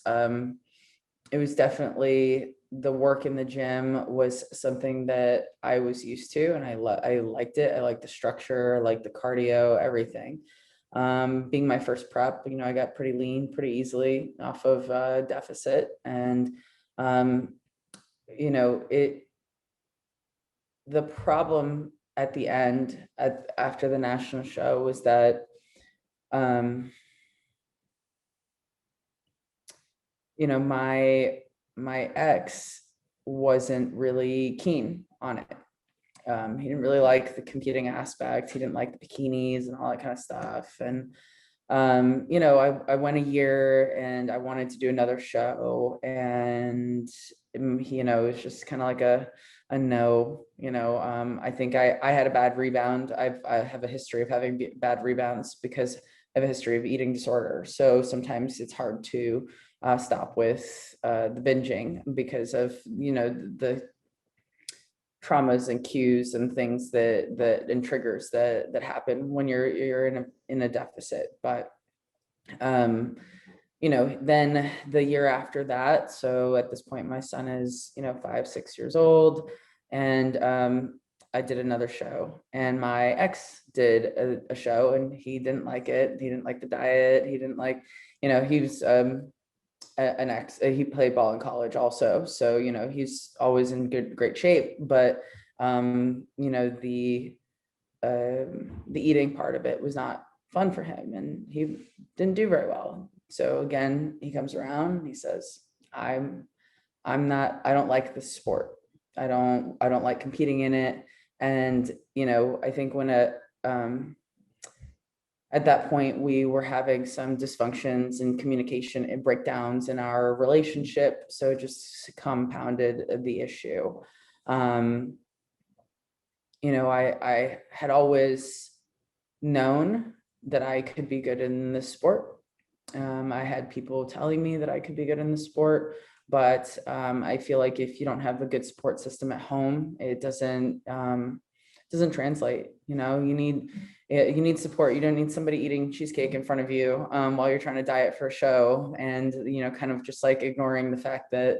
definitely the work in the gym was something that I was used to, and I liked it. I liked the structure, I liked the cardio, everything. Being my first prep, I got pretty lean pretty easily off of deficit, and it the problem at the end after the national show was that my ex wasn't really keen on it. He didn't really like the competing aspect. He didn't like the bikinis and all that kind of stuff. And I went a year and I wanted to do another show, and it was just kind of like a no. I think I had a bad rebound. I have a history of having bad rebounds because I have a history of eating disorder. So sometimes it's hard to stop with the binging because of the traumas and cues and things and triggers that happen when you're in a deficit. But then the year after that, so at this point, my son is, 5, 6 years old. And I did another show, and my ex did a show, and he didn't like it. He didn't like the diet. He didn't like, he was an ex, he played ball in college also. So, he's always in great shape, but the eating part of it was not fun for him, and he didn't do very well. So again, he comes around and he says, I don't like this sport. I don't like competing in it. And, I think at that point, we were having some dysfunctions in communication and breakdowns in our relationship. So it just compounded the issue. I had always known that I could be good in this sport. I had people telling me that I could be good in the sport, but I feel like if you don't have a good support system at home, it doesn't translate. You need support. You don't need somebody eating cheesecake in front of you while you're trying to diet for a show, and kind of just like ignoring the fact that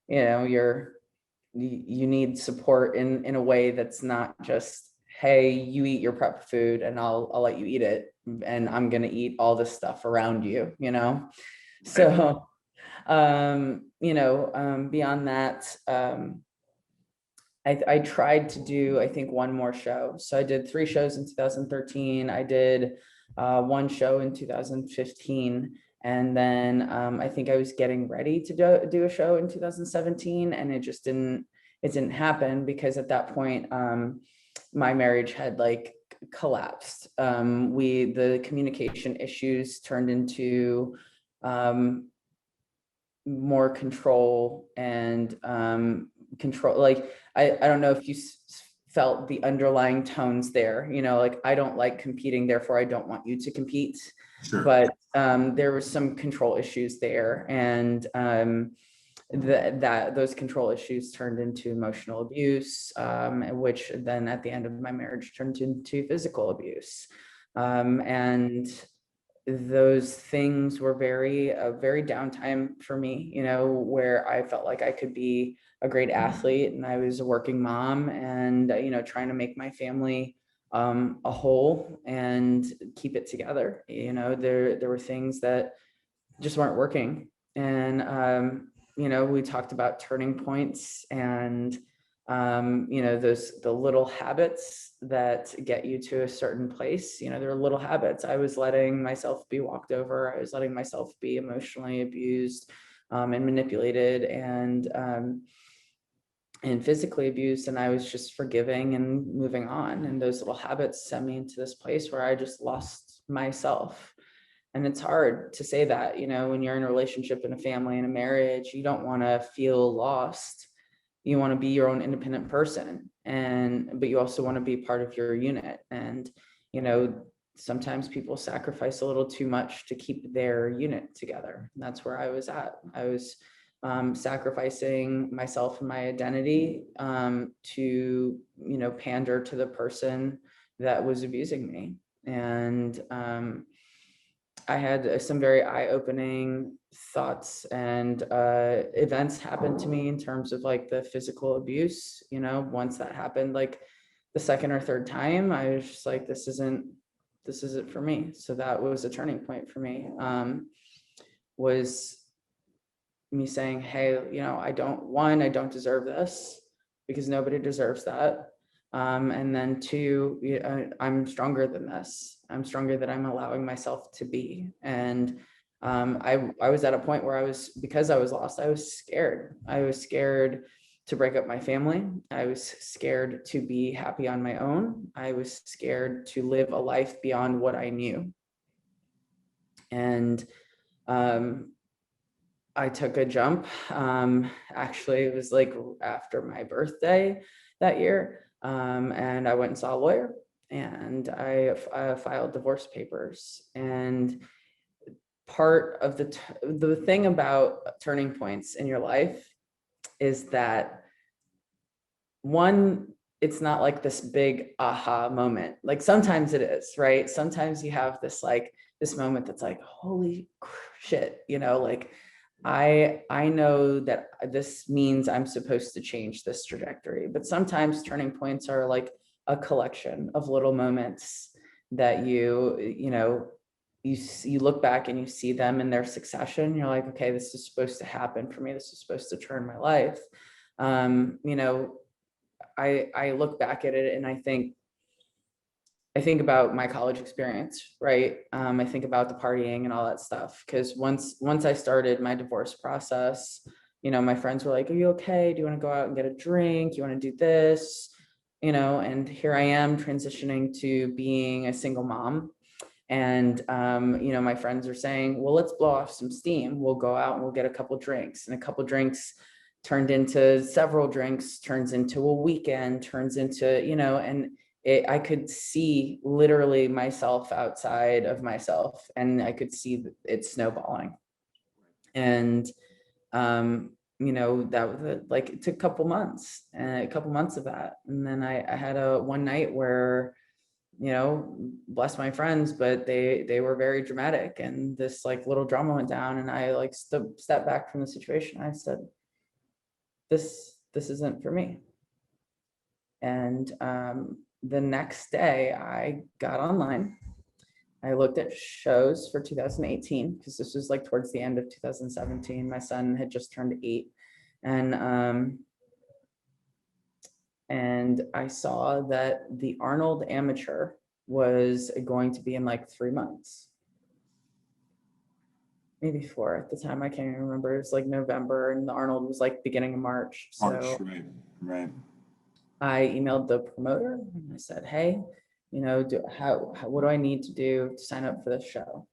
you need support in a way that's not just, hey, you eat your prep food and I'll let you eat it, and I'm going to eat all this stuff around you. So beyond that, I tried to do, I think, one more show. So I did 3 shows in 2013. I did one show in 2015. And then I think I was getting ready to do a show in 2017, and it didn't happen, because at that point, my marriage had like collapsed. The communication issues turned into more control and control. Like, I don't know if you felt the underlying tones there, like, I don't like competing, therefore I don't want you to compete. Sure. But there was some control issues there, and those control issues turned into emotional abuse, which then at the end of my marriage turned into physical abuse. And those things were a very downtime for me, where I felt like I could be a great athlete, and I was a working mom, and, trying to make my family a whole and keep it together. There were things that just weren't working. And, we talked about turning points, and, the little habits that get you to a certain place. There are little habits. I was letting myself be walked over. I was letting myself be emotionally abused and manipulated and physically abused. And I was just forgiving and moving on. And those little habits sent me into this place where I just lost myself. And it's hard to say that, when you're in a relationship and a family and a marriage, you don't want to feel lost. You want to be your own independent person, but you also want to be part of your unit. And, sometimes people sacrifice a little too much to keep their unit together. And that's where I was at. I was sacrificing myself and my identity to, pander to the person that was abusing me. And I had some very eye-opening thoughts and events happen to me in terms of like the physical abuse. Once that happened, like the second or third time, I was just like, this isn't for me. So that was a turning point for me. Was me saying, hey, I don't deserve this, because nobody deserves that. And then 2, I'm stronger than this. I'm stronger than I'm allowing myself to be. And I was at a point where because I was lost, I was scared. I was scared to break up my family. I was scared to be happy on my own. I was scared to live a life beyond what I knew. And I took a jump. Actually, it was like after my birthday that year. And I went and saw a lawyer, and I filed divorce papers. And part of the thing about turning points in your life is that, one, it's not like this big aha moment. Like sometimes it is, right? Sometimes you have this like this moment that's like, holy shit, you know, like I know that this means I'm supposed to change this trajectory. But sometimes turning points are like a collection of little moments that you know, you look back and you see them in their succession. You're like, okay, this is supposed to happen for me. This is supposed to turn my life. You know, I look back at it and I think about my college experience, right? I think about the partying and all that stuff. Because once I started my divorce process, you know, my friends were like, "Are you okay? Do you want to go out and get a drink? You want to do this?" You know, and here I am transitioning to being a single mom. And you know, my friends are saying, "Well, let's blow off some steam. We'll go out and we'll get a couple drinks." And a couple drinks turned into several drinks, turns into a weekend, turns into, you know, and I could see literally myself outside of myself, and I could see it snowballing. And, you know, that was like, it took a couple months of that. And then I had one night where, you know, bless my friends, but they were very dramatic, and this like little drama went down, and I like stepped back from the situation. I said, this isn't for me. And the next day I got online. I looked at shows for 2018 because this was like towards the end of 2017. My son had just turned 8. And I saw that the Arnold Amateur was going to be in like 3 months. Maybe 4 at the time. I can't even remember. It was like November, and the Arnold was like beginning of March. So Right, right. I emailed the promoter and I said, "Hey, you know, what do I need to do to sign up for this show?"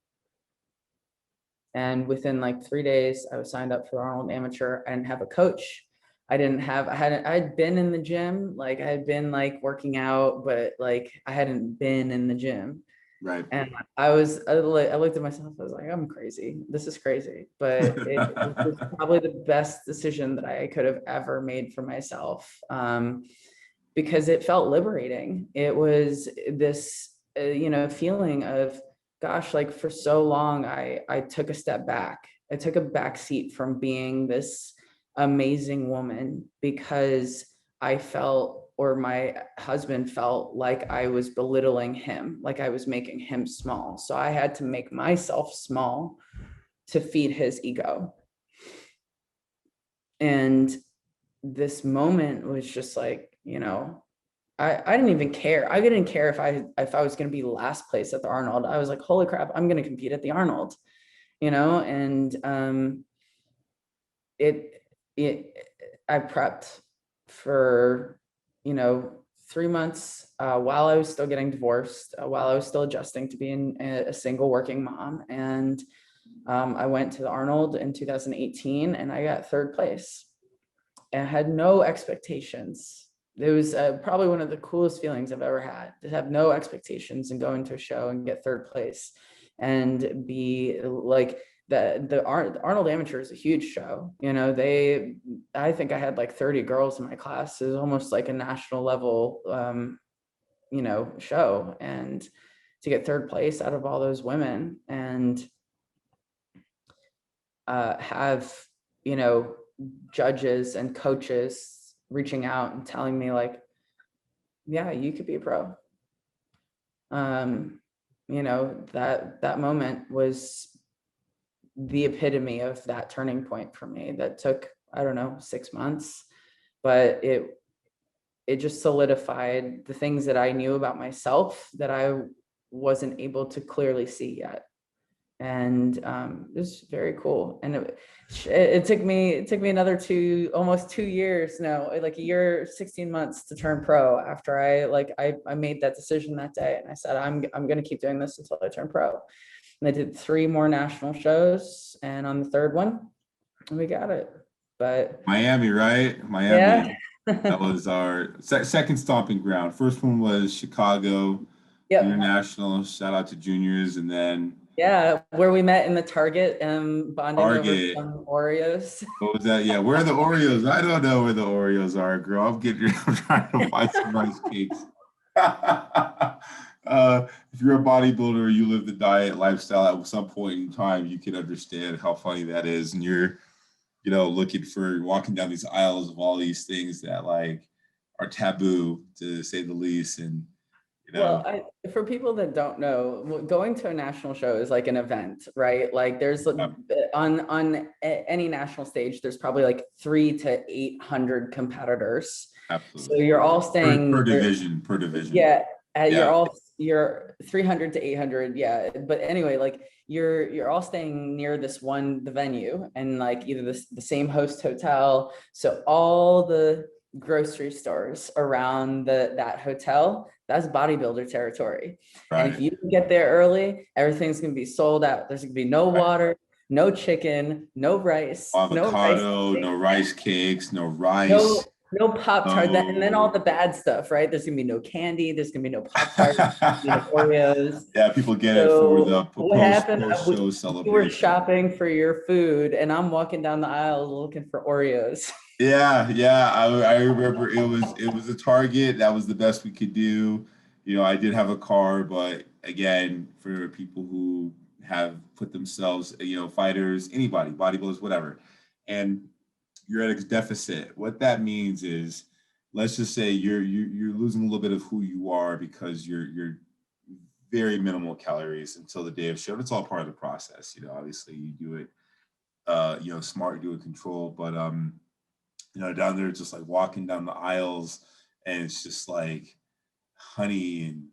And within like 3 days, I was signed up for the Arnold Amateur. I didn't have a coach. I'd been in the gym, like I had been like working out, but like I hadn't been in the gym. Right. And I looked at myself, I was like, I'm crazy. This is crazy. But it was probably the best decision that I could have ever made for myself. Because it felt liberating. It was this, you know, feeling of, gosh, like for so long, I took a step back. I took a back seat from being this amazing woman because I felt, or my husband felt, like I was belittling him, like I was making him small. So I had to make myself small to feed his ego. And this moment was just like, you know, I didn't even care. I didn't care if I was going to be last place at the Arnold. I was like, holy crap, I'm going to compete at the Arnold, you know? And I prepped for, you know, 3 months while I was still getting divorced, while I was still adjusting to being a single working mom. And I went to the Arnold in 2018 and I got 3rd place. And I had no expectations. It was probably one of the coolest feelings I've ever had, to have no expectations and go into a show and get 3rd place and be like, the Arnold Amateur is a huge show. You know, I think I had like 30 girls in my class. It was almost like a national level, you know, show. And to get 3rd place out of all those women and have, you know, judges and coaches reaching out and telling me like, yeah, you could be a pro. You know, that moment was the epitome of that turning point for me. That took, I don't know, 6 months, but it just solidified the things that I knew about myself that I wasn't able to clearly see yet. And it was very cool. And it took me another almost 2 years, no, like a year, 16 months to turn pro after I made that decision that day. And I said, I'm going to keep doing this until I turn pro. And I did 3 more national shows, and on the 3rd one, we got it. But Miami, right? yeah. Miami. That was our second stomping ground. First one was Chicago Yep. International. Shout out to juniors, and then Yeah, where we met in the Target, bonding over Target. some Oreos. What was that? Yeah, where are the Oreos? I don't know where the Oreos are, girl. I'm trying to find some rice cakes. If you're a bodybuilder, you live the diet lifestyle at some point in time, you can understand how funny that is. And you're, looking for walking down these aisles of all these things that like are taboo to say the least. And, you know, Well, for people that don't know, going to a national show is like an event, right? Like there's on any national stage, there's probably like 300 to 800 competitors. So absolutely. you're all Per staying, division, per division. yeah, Yeah. you're 300 to 800, yeah. But anyway, like you're all staying near the venue, and like either the same host hotel. So all the grocery stores around that hotel, that's bodybuilder territory. And if Right. you can get there early, everything's gonna be sold out. There's gonna be no Right. water, no chicken, no rice, no rice Avocado, no cakes, rice cakes, no rice. no Pop Tart. And then all No. the bad stuff, right? There's gonna be no candy. There's gonna be no Pop Tart. No Oreos. Yeah, people get it for the So what happened? post show You were celebration. shopping for your food, and I'm walking down the aisle looking for Oreos. Yeah, yeah. I remember it was a Target. That was the best we could do. I did have a car, but again, for people who have put themselves, fighters, anybody, bodybuilders, whatever, and you're at a deficit. What that means is, let's just say you're losing a little bit of who you are because you're very minimal calories until the day of show. It's all part of the process. Obviously you do it, smart, you do it controlled, but down there, just like walking down the aisles, and it's just like honey and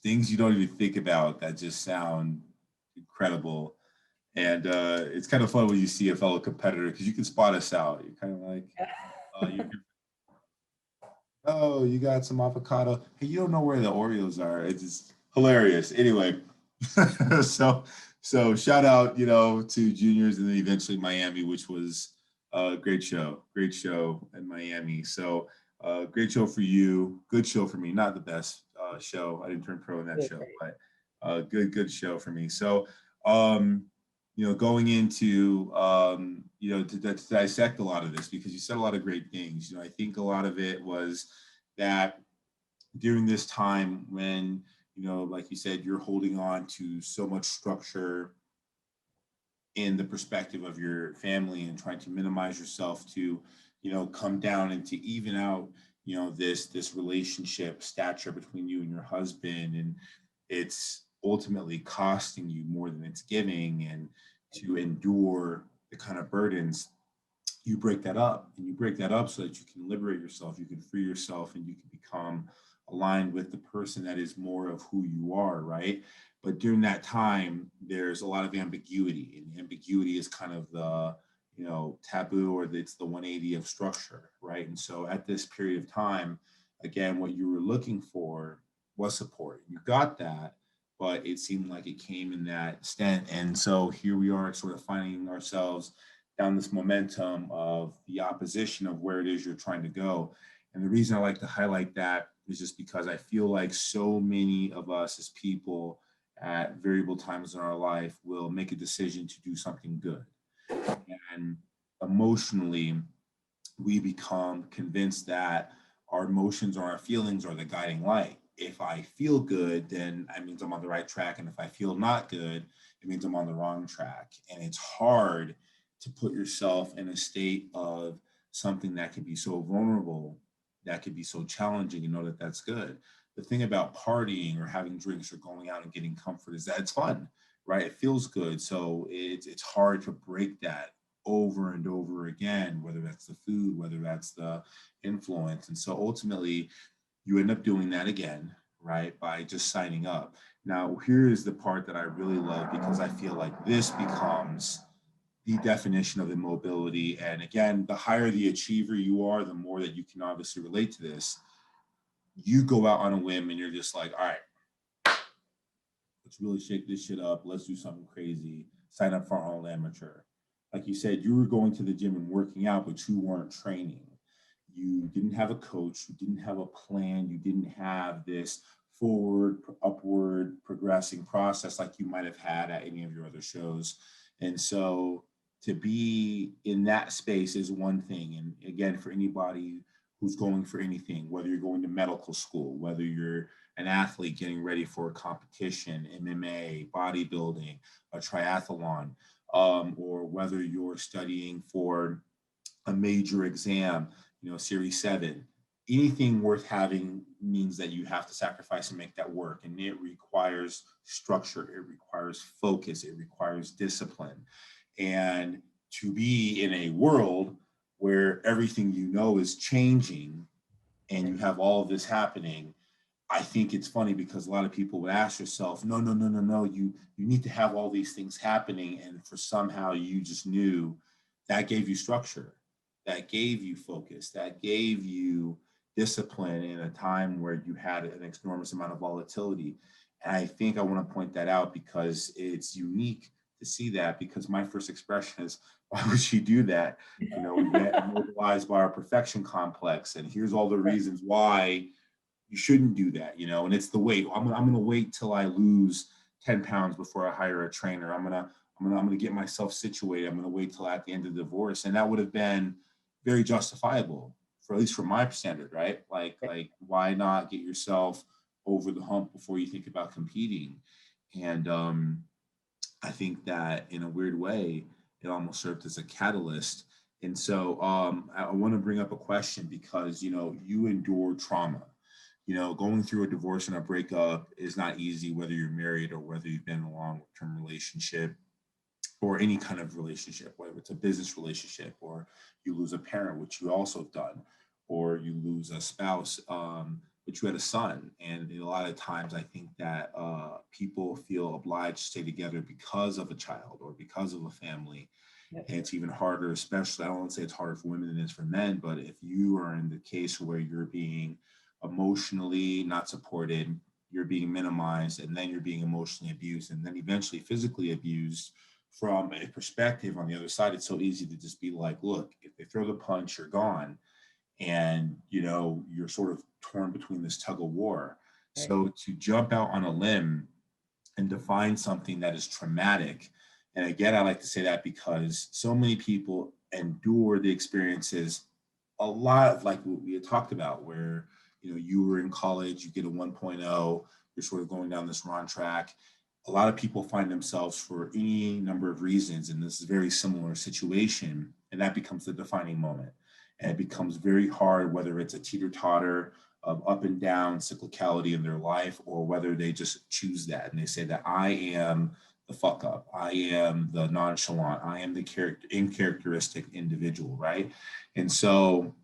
things you don't even think about that just sound incredible. And it's kind of fun when you see a fellow competitor because you can spot us out. You're kind of like, oh, you got some avocado. Hey, you don't know where the Oreos are. It's just hilarious. Anyway, so shout out, to juniors and then eventually Miami, which was a great show in Miami. So great show for you, good show for me. Not the best show. I didn't turn pro in that show, but good show for me. So going into to dissect a lot of this because you said a lot of great things. I think a lot of it was that during this time when like you said, you're holding on to so much structure in the perspective of your family and trying to minimize yourself to come down and to even out this relationship stature between you and your husband, and it's ultimately costing you more than it's giving, and to endure the kind of burdens, you break that up, and you break that up so that you can liberate yourself, you can free yourself, and you can become aligned with the person that is more of who you are, right? But during that time, there's a lot of ambiguity, and ambiguity is kind of the taboo, or it's the 180 of structure, right? And so at this period of time, again, what you were looking for was support. You got that, but it seemed like it came in that stent. And so here we are, sort of finding ourselves down this momentum of the opposition of where it is you're trying to go. And the reason I like to highlight that is just because I feel like so many of us as people at variable times in our life will make a decision to do something good. And emotionally, we become convinced that our emotions or our feelings are the guiding light. If I feel good, then that means I'm on the right track. And if I feel not good, it means I'm on the wrong track. And it's hard to put yourself in a state of something that can be so vulnerable, that could be so challenging, and know that that's good. The thing about partying or having drinks or going out and getting comfort is that it's fun, right? It feels good. So it's hard to break that over and over again, whether that's the food, whether that's the influence. And so ultimately, you end up doing that again, right? By just signing up. Now, here is the part that I really love because I feel like this becomes the definition of immobility. And again, the higher the achiever you are, the more that you can obviously relate to this. You go out on a whim and you're just like, all right, let's really shake this shit up. Let's do something crazy. Sign up for our own amateur. Like you said, you were going to the gym and working out, but you weren't training. You didn't have a coach. You didn't have a plan. You didn't have this forward, upward, progressing process like you might have had at any of your other shows. And so to be in that space is one thing. And again, for anybody who's going for anything, whether you're going to medical school, whether you're an athlete getting ready for a competition, MMA, bodybuilding, a triathlon, or whether you're studying for a major exam, Series 7, anything worth having means that you have to sacrifice and make that work. And it requires structure, it requires focus, it requires discipline. And to be in a world where everything is changing and you have all of this happening, I think it's funny because a lot of people would ask yourself, no, no, no, no, no, you need to have all these things happening. And for somehow you just knew that gave you structure, that gave you focus, that gave you discipline in a time where you had an enormous amount of volatility. And I think I want to point that out because it's unique to see that, because my first expression is, why would she do that? We get mobilized by our perfection complex. And here's all the reasons why you shouldn't do that, and it's the weight. I'm gonna wait till I lose 10 pounds before I hire a trainer. I'm gonna get myself situated. I'm gonna wait till at the end of the divorce. And that would have been very justifiable, for at least from my standard, right? Like why not get yourself over the hump before you think about competing? And I think that in a weird way, it almost served as a catalyst. And so I want to bring up a question because, you endure trauma. Going through a divorce and a breakup is not easy, whether you're married or whether you've been in a long-term relationship or any kind of relationship, whether it's a business relationship or you lose a parent, which you also have done, or you lose a spouse, but you had a son. And a lot of times I think that people feel obliged to stay together because of a child or because of a family. Yep. And it's even harder, especially, I don't want to say it's harder for women than it is for men, but if you are in the case where you're being emotionally not supported, you're being minimized, and then you're being emotionally abused, and then eventually physically abused from a perspective on the other side, it's so easy to just be like, look, if they throw the punch, you're gone. And, you're sort of torn between this tug of war. Right. So to jump out on a limb and define something that is traumatic, and again, I like to say that because so many people endure the experiences, a lot of like what we had talked about, where you were in college, you get a 1.0, you're sort of going down this wrong track. A lot of people find themselves for any number of reasons in this very similar situation, and that becomes the defining moment. And it becomes very hard, whether it's a teeter-totter of up and down cyclicality in their life, or whether they just choose that and they say that I am the fuck up, I am the nonchalant, I am the uncharacteristic individual, right? And so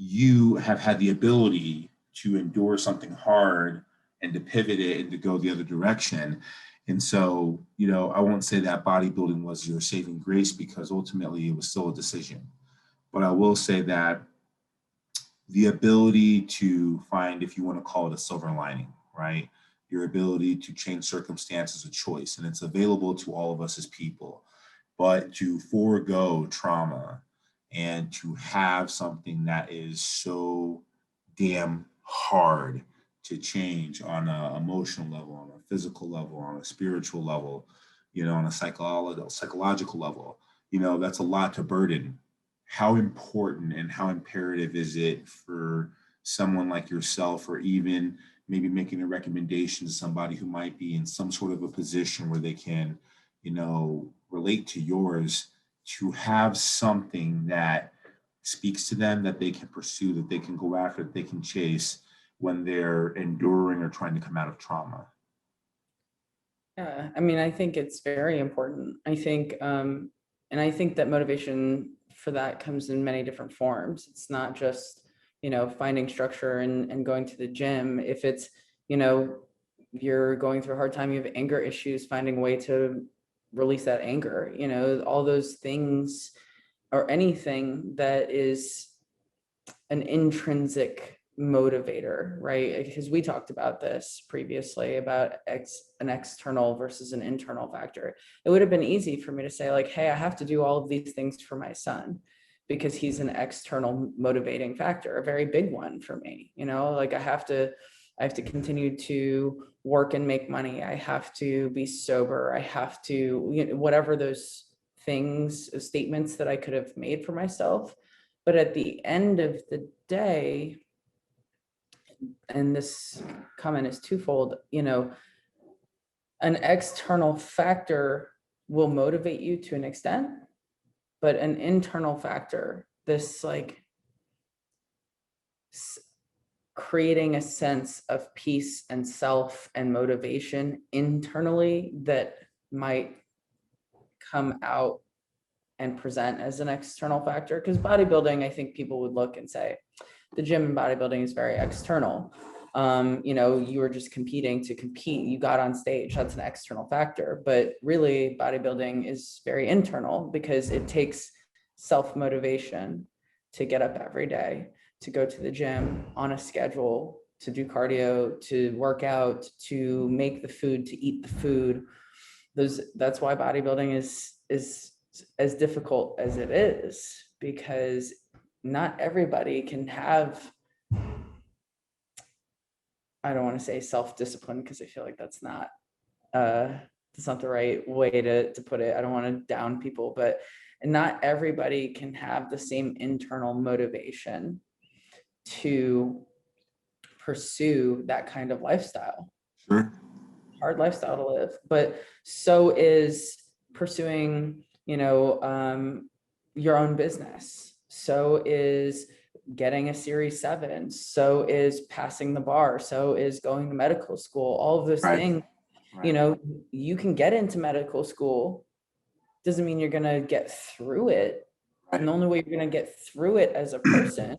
you have had the ability to endure something hard and to pivot it and to go the other direction. And so, I won't say that bodybuilding was your saving grace, because ultimately it was still a decision. But I will say that the ability to find, if you want to call it a silver lining, right? Your ability to change circumstances, a choice, and it's available to all of us as people. But to forego trauma and to have something that is so damn hard to change on an emotional level, on a physical level, on a spiritual level, on a psychological level, that's a lot to burden. How important and how imperative is it for someone like yourself, or even maybe making a recommendation to somebody who might be in some sort of a position where they can, relate to yours, to have something that speaks to them, that they can pursue, that they can go after, that they can chase when they're enduring or trying to come out of trauma? Yeah, I mean, I think it's very important. I think, and I think that motivation for that comes in many different forms. It's not just, finding structure and going to the gym. If it's, you're going through a hard time, you have anger issues, finding a way to release that anger, all those things, or anything that is an intrinsic motivator, right? Because we talked about this previously about an external versus an internal factor. It would have been easy for me to say like, hey, I have to do all of these things for my son because he's an external motivating factor, a very big one for me. Like I have to I have to continue to work and make money. I have to be sober. I have to, whatever those things, statements that I could have made for myself. But at the end of the day, and this comment is twofold, an external factor will motivate you to an extent, but an internal factor, this like creating a sense of peace and self and motivation internally that might come out and present as an external factor. Because bodybuilding, I think people would look and say, the gym in bodybuilding is very external. You were just competing to compete. You got on stage. That's an external factor. But really, bodybuilding is very internal because it takes self-motivation to get up every day, to go to the gym on a schedule, to do cardio, to work out, to make the food, to eat the food. That's why bodybuilding is as difficult as it is, because not everybody can have, I don't want to say self-discipline, because I feel like that's not the right way to put it. I don't want to down people, but not everybody can have the same internal motivation to pursue that kind of lifestyle. Sure. Hard lifestyle to live, but so is pursuing, your own business. So is getting a Series 7. So is passing the bar. So is going to medical school. All of those things, you can get into medical school. Doesn't mean you're going to get through it. And the only way you're going to get through it as a person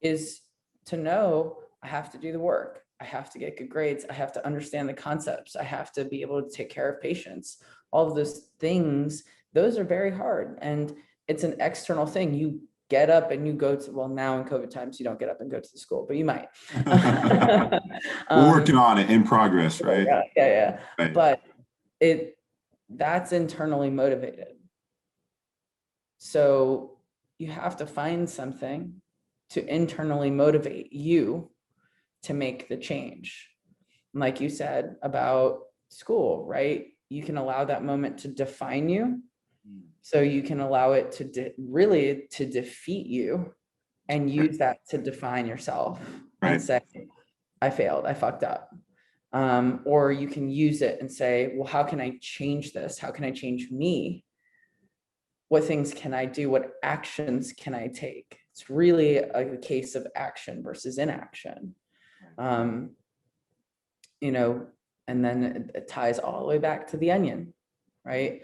is to know, I have to do the work. I have to get good grades. I have to understand the concepts. I have to be able to take care of patients. All of those things, those are very hard. And it's an external thing. You get up and you go to, well, now in COVID times, you don't get up and go to the school, but you might. We're working on it, in progress, right? Yeah. Right. But that's internally motivated. So you have to find something to internally motivate you to make the change. Like you said about school, right? You can allow that moment to define you. So you can allow it to really to defeat you and use that to define yourself and say, I failed, I fucked up. Or you can use it and say, well, how can I change this? How can I change me? What things can I do? What actions can I take? It's really a case of action versus inaction. And then it ties all the way back to the onion, right?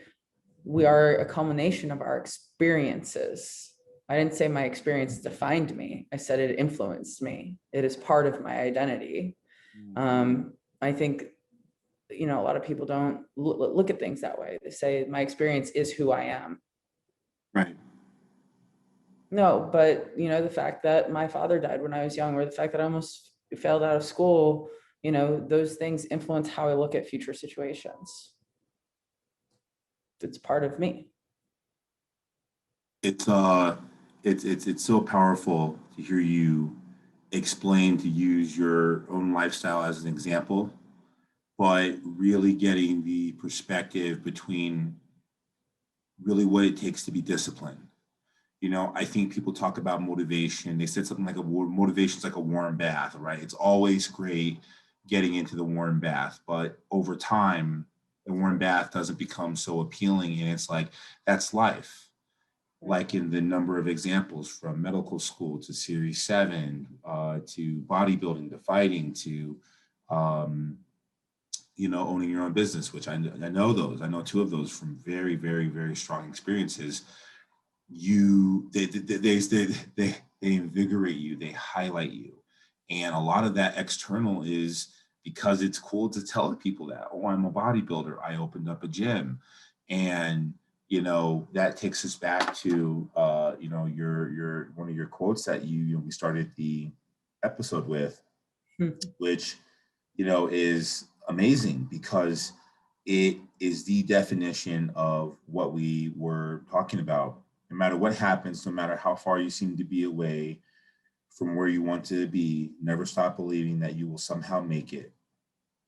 We are a culmination of our experiences. I didn't say my experience defined me. I said it influenced me. It is part of my identity. I think, a lot of people don't look at things that way. They say my experience is who I am. Right. No, but the fact that my father died when I was young, or the fact that I almost failed out of school, those things influence how I look at future situations. It's part of me. It's so powerful to hear you explain, to use your own lifestyle as an example, but really getting the perspective between really what it takes to be disciplined. I think people talk about motivation. They said something like motivation is like a warm bath, right? It's always great getting into the warm bath, but over time, the warm bath doesn't become so appealing. And it's like, that's life. Like in the number of examples from medical school to Series 7, to bodybuilding, to fighting, to, owning your own business, which I know those. I know two of those from very, very, very strong experiences. They invigorate you, they highlight you. And a lot of that external is because it's cool to tell people that, oh, I'm a bodybuilder, I opened up a gym. And that takes us back to your one of your quotes that we started the episode with, which is amazing, because it is the definition of what we were talking about. No matter what happens, no matter how far you seem to be away from where you want to be. Never stop believing that you will somehow make it.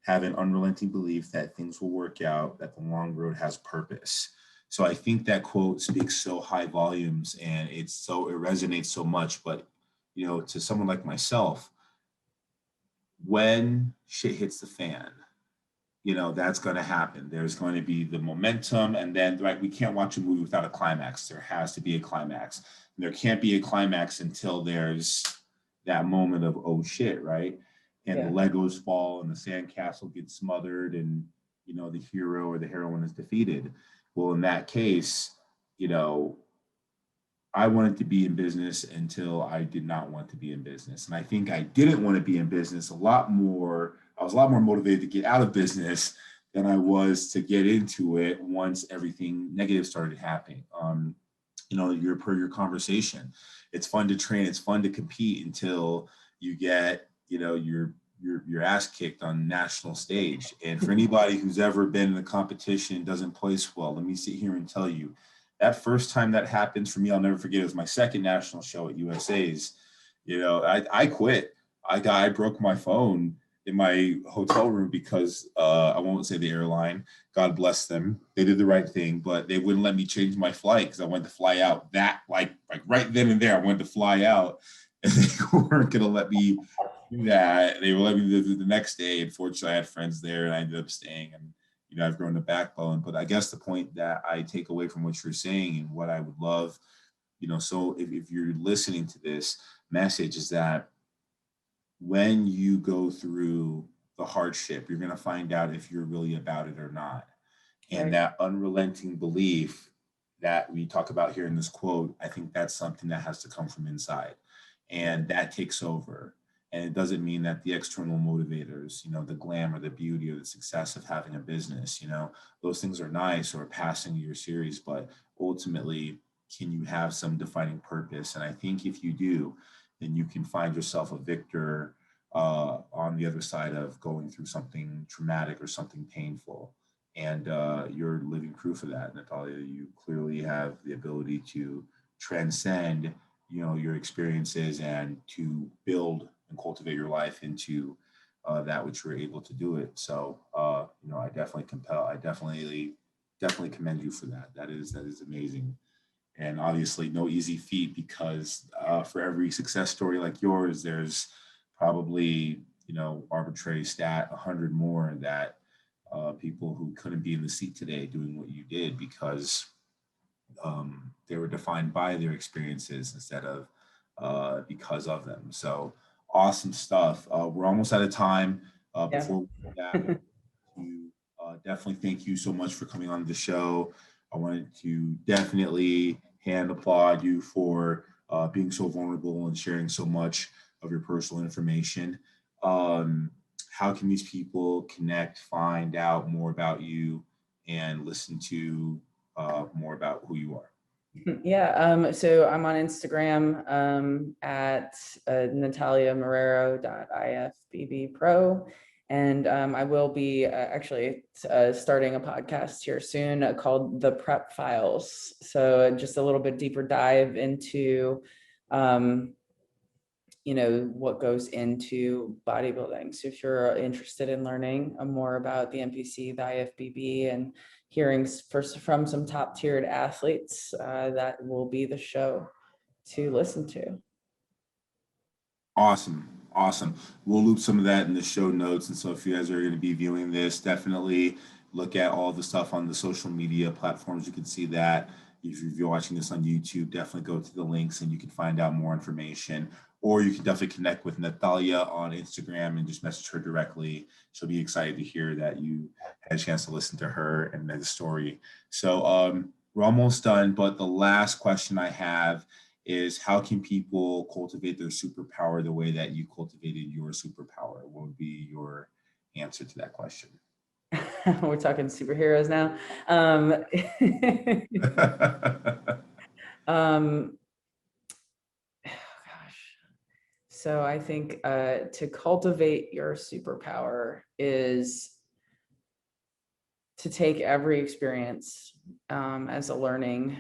Have an unrelenting belief that things will work out, that the long road has purpose. So I think that quote speaks so high volumes, and it resonates so much. But to someone like myself, when shit hits the fan, that's going to happen. There's going to be the momentum, and then right, we can't watch a movie without a climax. There has to be a climax. And there can't be a climax until there's that moment of oh shit, right? And the Legos fall and the sandcastle gets smothered, and the hero or the heroine is defeated. Well, in that case, I wanted to be in business until I did not want to be in business. And I think I didn't want to be in business a lot more. I was a lot more motivated to get out of business than I was to get into it once everything negative started happening. Per your conversation, it's fun to train, it's fun to compete until you get, your ass kicked on national stage. And for anybody who's ever been in a competition and doesn't place well, let me sit here and tell you, that first time that happens for me, I'll never forget. It was my second national show at USA's. I quit. I broke my phone in my hotel room because I won't say the airline. God bless them. They did the right thing, but they wouldn't let me change my flight because I wanted to fly out that like right then and there. I wanted to fly out, and they weren't going to let me do that. They were letting me do the next day. Unfortunately, I had friends there, and I ended up staying. And I've grown a backbone. But I guess the point that I take away from what you're saying and what I would love, so if you're listening to this message, is that when you go through the hardship, you're going to find out if you're really about it or not. And that unrelenting belief that we talk about here in this quote, I think that's something that has to come from inside, and that takes over. And it doesn't mean that the external motivators, the glamour, the beauty, or the success of having a business, those things are nice, or passing your series, but ultimately, can you have some defining purpose? And I think if you do, then you can find yourself a victor on the other side of going through something traumatic or something painful. And you're living proof of that, Natalia. You clearly have the ability to transcend, your experiences and to build and cultivate your life into that which you're able to do it. So, I definitely commend you for that. That is amazing. And obviously no easy feat, because for every success story like yours, there's probably, arbitrary stat, 100 more that people who couldn't be in the seat today doing what you did because they were defined by their experiences instead of because of them. So awesome stuff. We're almost out of time. Before we do that, I want to definitely thank you so much for coming on the show. I wanted to definitely hand applaud you for being so vulnerable and sharing so much of your personal information. How can these people connect, find out more about you, and listen to more about who you are? Yeah, so I'm on Instagram at Natalia Marrero.ifbbpro. And I will be actually starting a podcast here soon called The Prep Files. So just a little bit deeper dive into, what goes into bodybuilding. So if you're interested in learning more about the NPC, the IFBB, and hearing first from some top tiered athletes, that will be the show to listen to. Awesome. We'll loop some of that in the show notes. And so if you guys are going to be viewing this, definitely look at all the stuff on the social media platforms. You can see that. If you're watching this on YouTube, definitely go to the links and you can find out more information. Or you can definitely connect with Natalia on Instagram and just message her directly. She'll be excited to hear that you had a chance to listen to her and the story. So we're almost done, but the last question I have is, how can people cultivate their superpower the way that you cultivated your superpower? What would be your answer to that question? We're talking superheroes now. Gosh. So I think to cultivate your superpower is to take every experience as a learning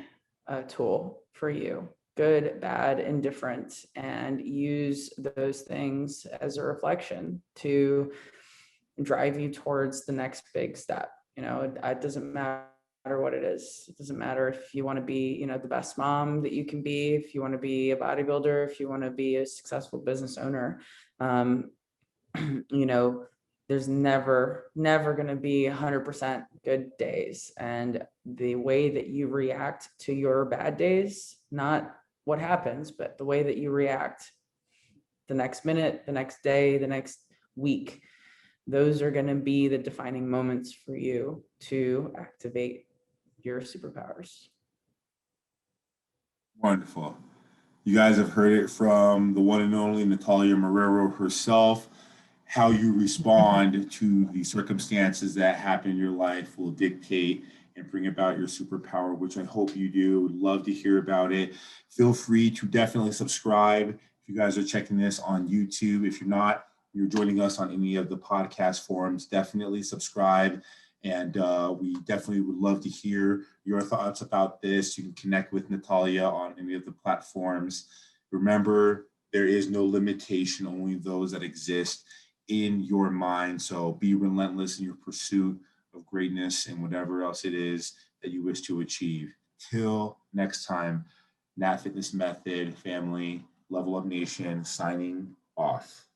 tool for you. good, bad, indifferent, and use those things as a reflection to drive you towards the next big step. It doesn't matter what it is. It doesn't matter if you want to be, the best mom that you can be, if you want to be a bodybuilder, if you want to be a successful business owner. There's never going to be 100% good days. And the way that you react to your bad days, not what happens, but the way that you react the next minute, the next day, the next week, those are going to be the defining moments for you to activate your superpowers. Wonderful. You guys have heard it from the one and only Natalia Marrero herself. How you respond to the circumstances that happen in your life will dictate and bring about your superpower, which I hope you do. Would love to hear about it. Feel free to definitely subscribe if you guys are checking this on YouTube. If you're not, you're joining us on any of the podcast forums, definitely subscribe. And we definitely would love to hear your thoughts about this. You can connect with Natalia on any of the platforms. Remember, there is no limitation, only those that exist in your mind. So be relentless in your pursuit of greatness and whatever else it is that you wish to achieve. Till next time, Natt Fitness Method family, Level Up Nation, signing off.